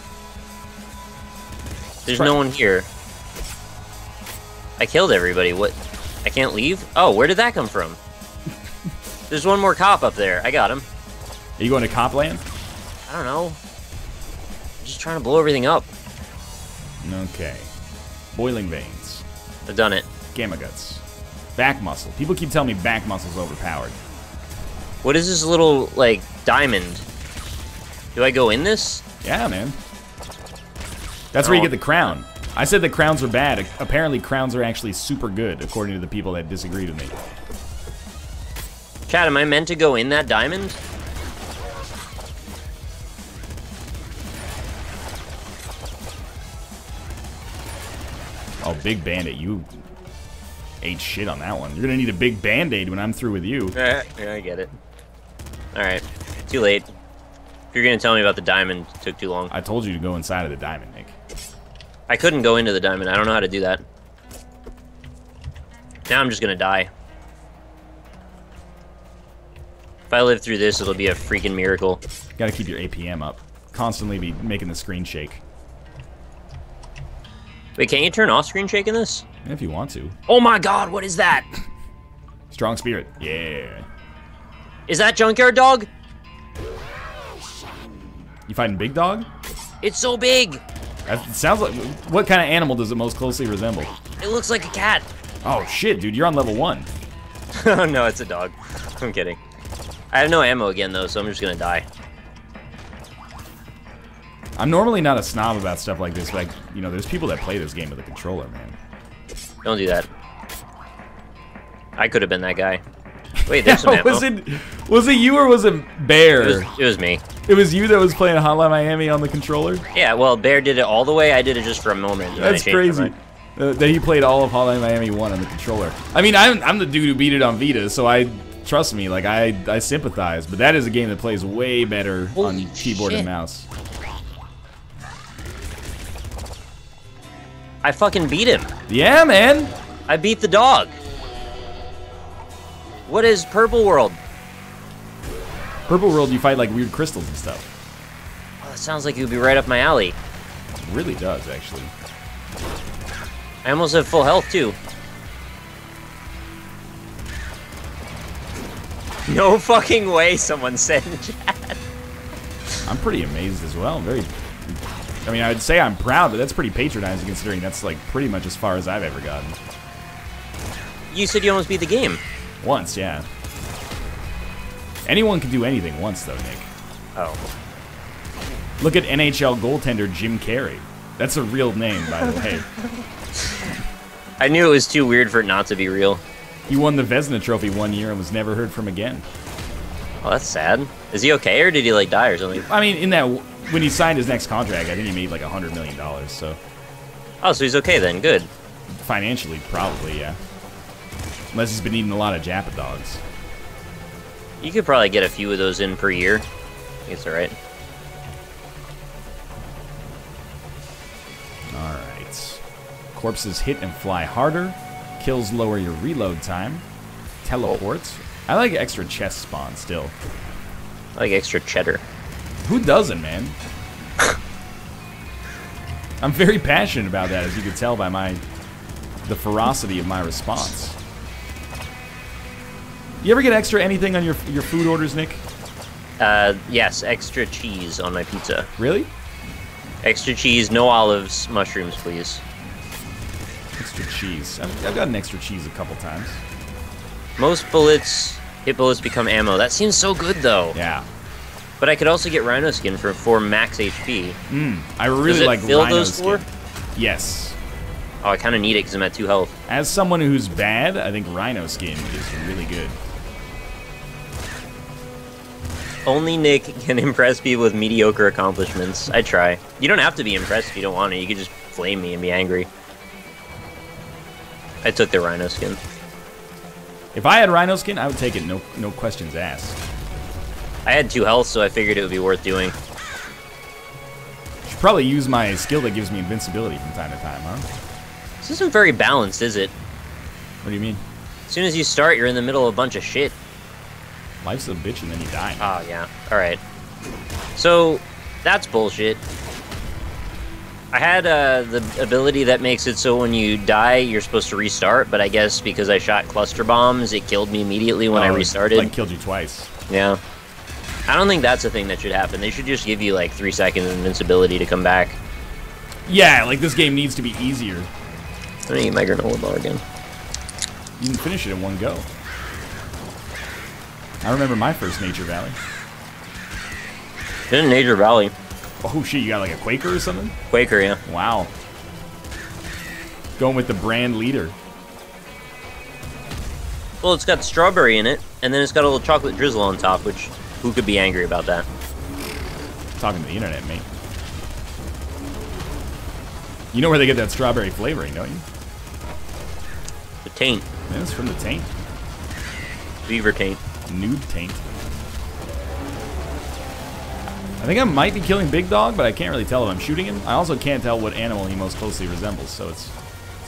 There's no one here. I killed everybody. What? I can't leave? Oh, where did that come from? There's one more cop up there. I got him. Are you going to Copland? I don't know. I'm just trying to blow everything up. Okay. Boiling veins. I've done it. Gamma guts. Back muscle. People keep telling me back muscle's overpowered. What is this little, like, diamond? Do I go in this? Yeah, man. That's where you get the crown. I said that crowns were bad. Apparently, crowns are actually super good, according to the people that disagreed with me. Chad, am I meant to go in that diamond? Oh, big bandit. You ate shit on that one. You're gonna need a big band-aid when I'm through with you. Yeah, I get it. Alright. Too late. If you're gonna tell me about the diamond, it took too long. I told you to go inside of the diamond, Nick. I couldn't go into the diamond. I don't know how to do that. Now I'm just gonna die. If I live through this, it'll be a freaking miracle. Gotta keep your APM up. Constantly be making the screen shake. Wait, can't you turn off screen shake in this? If you want to. Oh my god, what is that? Strong spirit. Yeah. Is that Junkyard Dog? You fighting Big Dog? It's so big! It sounds like... What kind of animal does it most closely resemble? It looks like a cat. Oh, shit, dude. You're on level 1. Oh, no, it's a dog. I'm kidding. I have no ammo again, though, so I'm just gonna die. I'm normally not a snob about stuff like this, but, you know, there's people that play this game with a controller, man. Don't do that. I could have been that guy. Wait, there's some ammo. Was it you or was it Bear? It was me. It was you that was playing Hotline Miami on the controller? Yeah, well, Bear did it all the way. I did it just for a moment. That's crazy. That he played all of Hotline Miami 1 on the controller. I mean, I'm the dude who beat it on Vita, so trust me, like, I sympathize. But that is a game that plays way better on keyboard and mouse. I fucking beat him. Yeah, man. I beat the dog. What is Purple World? Purple World, you fight like weird crystals and stuff. Oh, that sounds like it would be right up my alley. It really does, actually. I almost have full health, too. No fucking way, someone said in chat. I'm pretty amazed as well. I mean, I'd say I'm proud, but that's pretty patronizing considering that's like pretty much as far as I've ever gotten. You said you almost beat the game. Once, yeah. Anyone can do anything once, though, Nick. Oh. Look at NHL goaltender Jim Carrey. That's a real name, by the way. I knew it was too weird for it not to be real. He won the Vezina Trophy one year and was never heard from again. Oh, that's sad. Is he okay, or did he, like, die or something? I mean, when he signed his next contract, I think he made like $100 million, so... Oh, so he's okay then, good. Financially, probably, yeah. Unless he's been eating a lot of Jappa dogs. You could probably get a few of those in per year. I think it's alright. Alright. Corpses hit and fly harder. Kills lower your reload time. Teleports. I like extra chest spawn still. I like extra cheddar. Who doesn't, man? I'm very passionate about that, as you can tell by the ferocity of my response. You ever get extra anything on your food orders, Nick? Yes, extra cheese on my pizza. Really? Extra cheese, no olives, mushrooms, please. Extra cheese. I've gotten extra cheese a couple times. Most bullets, hit bullets become ammo. That seems so good, though. Yeah. But I could also get Rhino Skin for max HP. I really like Rhino Skin. For? Yes. Oh, I kind of need it because I'm at 2 health. As someone who's bad, I think Rhino Skin is really good. Only Nick can impress me with mediocre accomplishments. I try. You don't have to be impressed if you don't want to. You could just flame me and be angry. I took the Rhino Skin. If I had Rhino Skin, I would take it, no questions asked. I had 2 health, so I figured it would be worth doing. Should probably use my skill that gives me invincibility from time to time, huh? This isn't very balanced, is it? What do you mean? As soon as you start, you're in the middle of a bunch of shit. Life's a bitch and then you die. Oh, yeah. Alright. So, that's bullshit. I had the ability that makes it so when you die, you're supposed to restart, but I guess because I shot cluster bombs, it killed me immediately when I restarted. Like, killed you twice. Yeah. I don't think that's a thing that should happen. They should just give you, like, 3 seconds of invincibility to come back. Yeah, like, this game needs to be easier. I'm gonna eat my granola bar again. You can finish it in one go. I remember my first Nature Valley. In Nature Valley. Oh shit, you got like a Quaker or something? Quaker, yeah. Wow. Going with the brand leader. Well, it's got strawberry in it, and then it's got a little chocolate drizzle on top, which, who could be angry about that? Talking to the internet, mate. You know where they get that strawberry flavoring, don't you? The taint. Yeah, it's from the taint. Beaver taint. Nude taint. I think I might be killing Big Dog, but I can't really tell if I'm shooting him. I also can't tell what animal he most closely resembles, so it's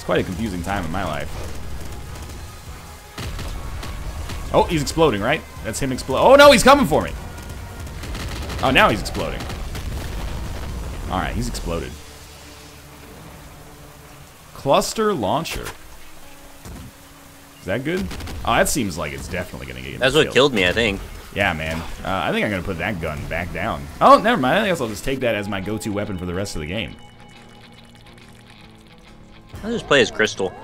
quite a confusing time in my life. Oh, he's exploding, right? That's him explode. Oh no, he's coming for me. Oh, now he's exploding. All right, he's exploded. Cluster launcher. Is that good? Oh, that seems like it's definitely gonna get. That's what killed me, I think. Yeah, man. I think I'm gonna put that gun back down. Oh, never mind. I guess I'll just take that as my go-to weapon for the rest of the game. I'll just play as Crystal.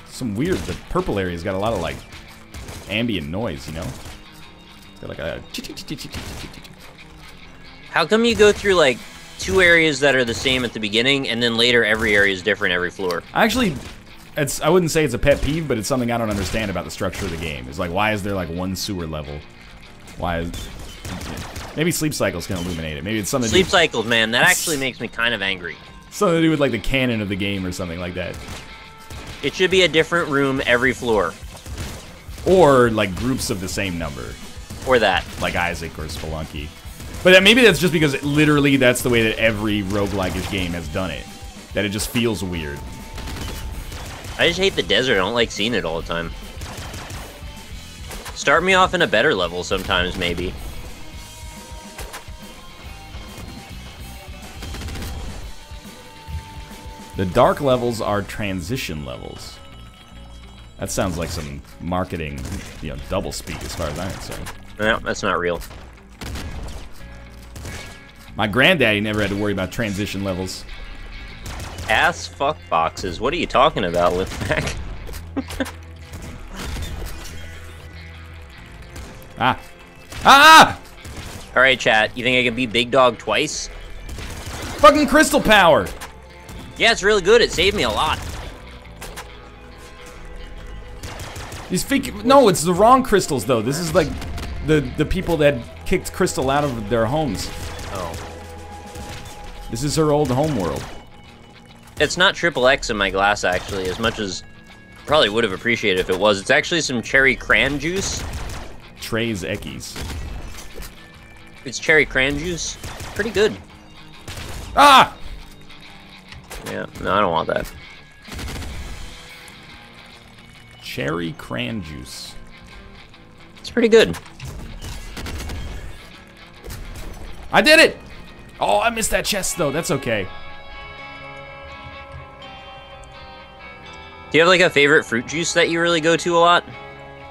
Some weird. The purple area's got a lot of like ambient noise, you know. It's got like a. How come you go through like 2 areas that are the same at the beginning, and then later every area is different every floor? Actually, I wouldn't say it's a pet peeve, but it's something I don't understand about the structure of the game. It's like, why is there like one sewer level? Why is... Maybe Sleep Cycles can illuminate it. Maybe it's something... Sleep Cycles, man. That actually makes me kind of angry. Something to do with like the canon of the game or something like that. It should be a different room every floor. Or like groups of the same number. Or that. Like Isaac or Spelunky. But maybe that's just because literally that's the way that every roguelike-ish game has done it. That it just feels weird. I just hate the desert. I don't like seeing it all the time. Start me off in a better level sometimes, maybe. The dark levels are transition levels. That sounds like some marketing, you know, double speak as far as I'm concerned. No, that's not real. My granddaddy never had to worry about transition levels. Ass fuck boxes. What are you talking about, Liftback? Ah. Ah! Alright, chat. You think I can beat Big Dog twice? Fucking crystal power! Yeah, it's really good. It saved me a lot. These fake... No, it's the wrong crystals, though. This is like the people that kicked Crystal out of their homes. Oh. This is her old homeworld. It's not XXX in my glass, actually, as much as probably would have appreciated if it was. It's actually some cherry cran juice. Trey's Eckies. It's cherry cran juice. Pretty good. Ah! Yeah, no, I don't want that. Cherry cran juice. It's pretty good. I did it! Oh, I missed that chest, though. That's okay. Do you have, like, a favorite fruit juice that you really go to a lot?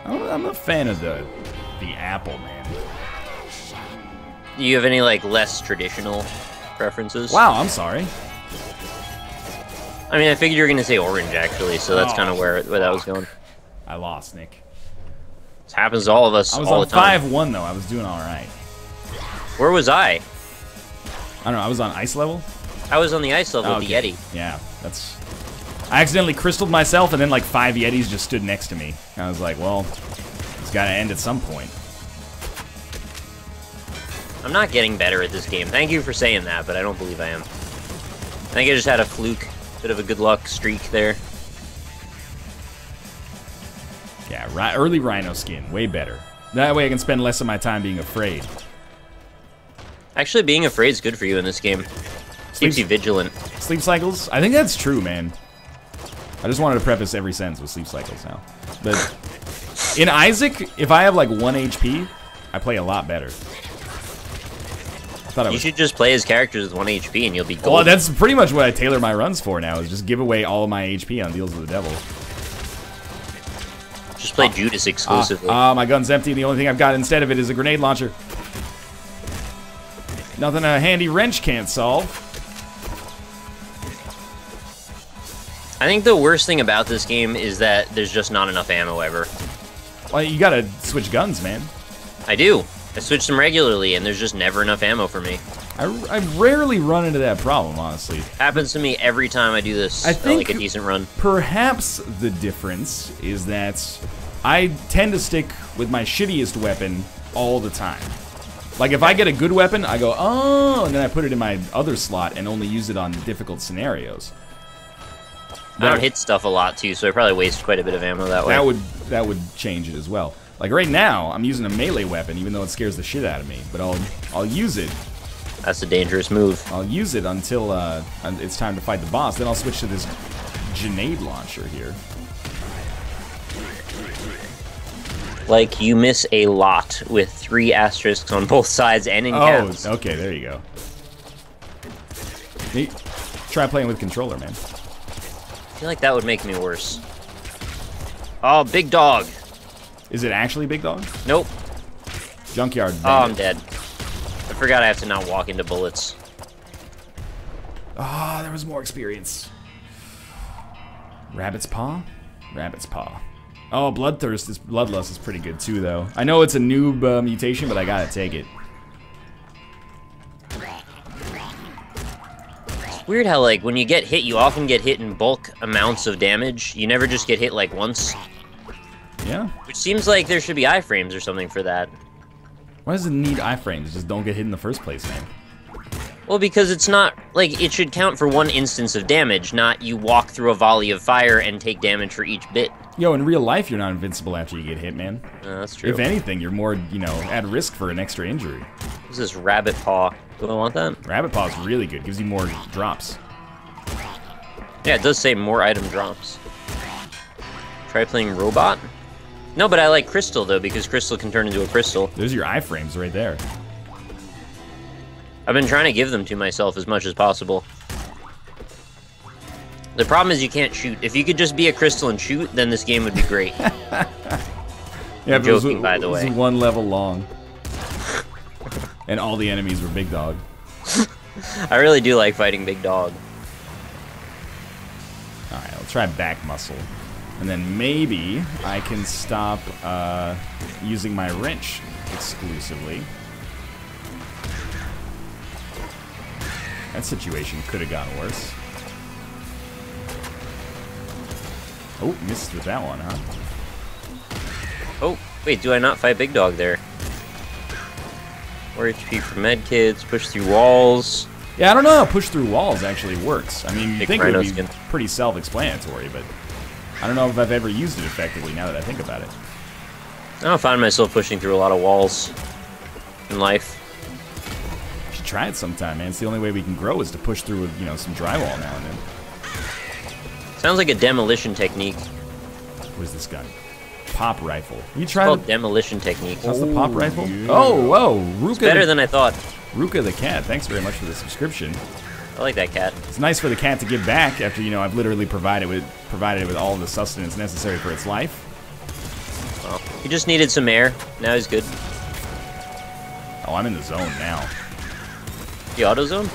I'm a fan of the apple, man. Do you have any, like, less traditional preferences? Wow, I'm sorry. I mean, I figured you were going to say orange, actually, so that's kind of where that was going. I lost, Nick. This happens to all of us all the time. I was on 5-1, though. I was doing all right. Where was I? I don't know. I was on ice level? I was on the ice level with the Yeti. Yeah, that's... I accidentally crystalled myself, and then like 5 Yetis just stood next to me. I was like, well, it's got to end at some point. I'm not getting better at this game. Thank you for saying that, but I don't believe I am. I think I just had a fluke. Bit of a good luck streak there. Yeah, early Rhino skin. Way better. That way I can spend less of my time being afraid. Actually, being afraid is good for you in this game. Keeps you vigilant. Sleep cycles? I think that's true, man. I just wanted to preface every sentence with sleep cycles now. But in Isaac, if I have like 1 HP, I play a lot better. You should just play as characters with 1 HP and you'll be golden. Well, that's pretty much what I tailor my runs for now, is just give away all of my HP on Deals with the Devil. Just play Judas exclusively. My gun's empty, and the only thing I've got instead of it is a grenade launcher. Nothing a handy wrench can't solve. I think the worst thing about this game is that there's just not enough ammo ever. Well, you gotta switch guns, man. I do. I switch them regularly, and there's just never enough ammo for me. I rarely run into that problem, honestly. Happens to me every time I do this, I think like a decent run. Perhaps the difference is that I tend to stick with my shittiest weapon all the time. Like, if I get a good weapon, I go, oh, and then I put it in my other slot and only use it on difficult scenarios. I don't hit stuff a lot, too, so I probably waste quite a bit of ammo that way. That would change it as well. Like, right now, I'm using a melee weapon, even though it scares the shit out of me. But I'll use it. That's a dangerous move. I'll use it until it's time to fight the boss. Then I'll switch to this grenade launcher here. Like, you miss a lot with 3 asterisks on both sides and in caps. Oh, okay, there you go. Try playing with controller, man. I feel like that would make me worse. Oh, big dog. Is it actually Big Dog? Nope. Junkyard Bandit. Oh, I'm dead. I forgot I have to not walk into bullets. Ah, there was more experience. Rabbit's Paw? Rabbit's Paw. Oh, Bloodlust is pretty good too, though. I know it's a noob mutation, but I gotta take it. It's weird how, like, when you get hit, you often get hit in bulk amounts of damage. You never just get hit, like, once. Yeah. Which seems like there should be iframes or something for that. Why does it need iframes? Just don't get hit in the first place, man. Well, because it's not, like, it should count for 1 instance of damage, not you walk through a volley of fire and take damage for each bit. Yo, in real life, you're not invincible after you get hit, man. That's true. If anything, you're more, you know, at risk for an extra injury. What's this rabbit paw? Do I want that? Rabbit Paw is really good. Gives you more drops. Yeah, it does say more item drops. Try playing robot? No, but I like crystal, though, because crystal can turn into a crystal. Those are your iframes right there. I've been trying to give them to myself as much as possible. The problem is you can't shoot. If you could just be a crystal and shoot, then this game would be great. Yeah, I'm joking, by the way. It was 1 level long. And all the enemies were Big Dog. I really do like fighting Big Dog. Alright, I'll try back muscle. And then maybe I can stop using my wrench exclusively. That situation could have gotten worse. Oh, missed with that one, huh? Oh, wait, do I not fight Big Dog there? 4 HP for medkits, push through walls. Yeah, I don't know how push through walls actually works. I mean, you think it would be skin. pretty self-explanatory, but I don't know if I've ever used it effectively now that I think about it. I don't find myself pushing through a lot of walls in life. You should try it sometime, man. It's the only way we can grow is to push through, you know, some drywall now and then. Sounds like a demolition technique. What is this gun? Pop rifle. You It's try called demolition technique. How's the pop rifle? Yeah. Oh, whoa, Ruka. It's better than I thought. Ruka the cat. Thanks very much for the subscription. I like that cat. It's nice for the cat to give back after, you know, I've literally provided it with all the sustenance necessary for its life. Well, he just needed some air. Now he's good. Oh, I'm in the zone now. The auto zone?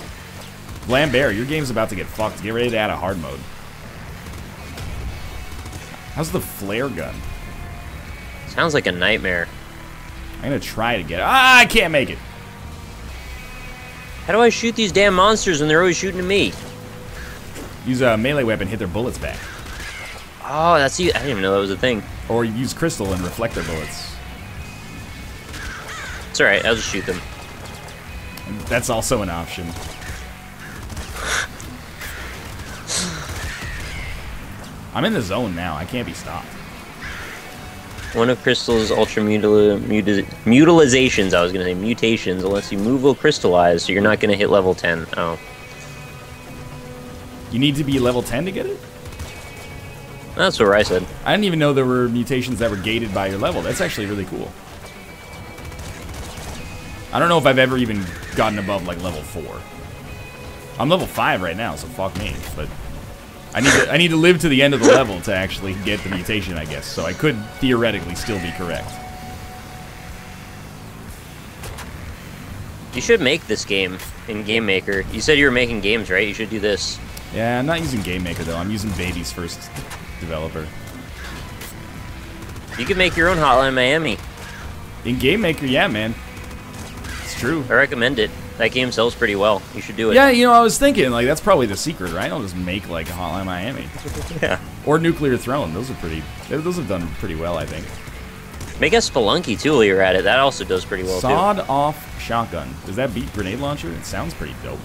Lambert, your game's about to get fucked. Get ready to add a hard mode. How's the flare gun? Sounds like a nightmare. I'm gonna try to get it. Ah, I can't make it. How do I shoot these damn monsters when they're always shooting at me? Use a melee weapon, hit their bullets back. Oh, that's you. I didn't even know that was a thing. Or use crystal and reflect their bullets. It's alright, I'll just shoot them. That's also an option. I'm in the zone now. I can't be stopped. One of Crystal's ultra mutilizations, I was going to say mutations, unless you move will crystallize, so you're not going to hit level 10. Oh. You need to be level 10 to get it? That's what I said. I didn't even know there were mutations that were gated by your level. That's actually really cool. I don't know if I've ever even gotten above, like, level 4. I'm level 5 right now, so fuck me, but I need to live to the end of the level to actually get the mutation, I guess. So I could theoretically still be correct. You should make this game in Game Maker. You said you were making games, right? You should do this. Yeah, I'm not using Game Maker though. I'm using Baby's first developer. You could make your own Hotline Miami. In Game Maker, yeah, man. It's true. I recommend it. That game sells pretty well. You should do it. Yeah, you know, I was thinking, like, that's probably the secret, right? I'll just make, like, a Hotline Miami. Yeah. Or Nuclear Throne. Those have done pretty well, I think. Make a Spelunky, too, while you're at it. That also does pretty well, too. Sawed-off shotgun. Does that beat grenade launcher? It sounds pretty dope.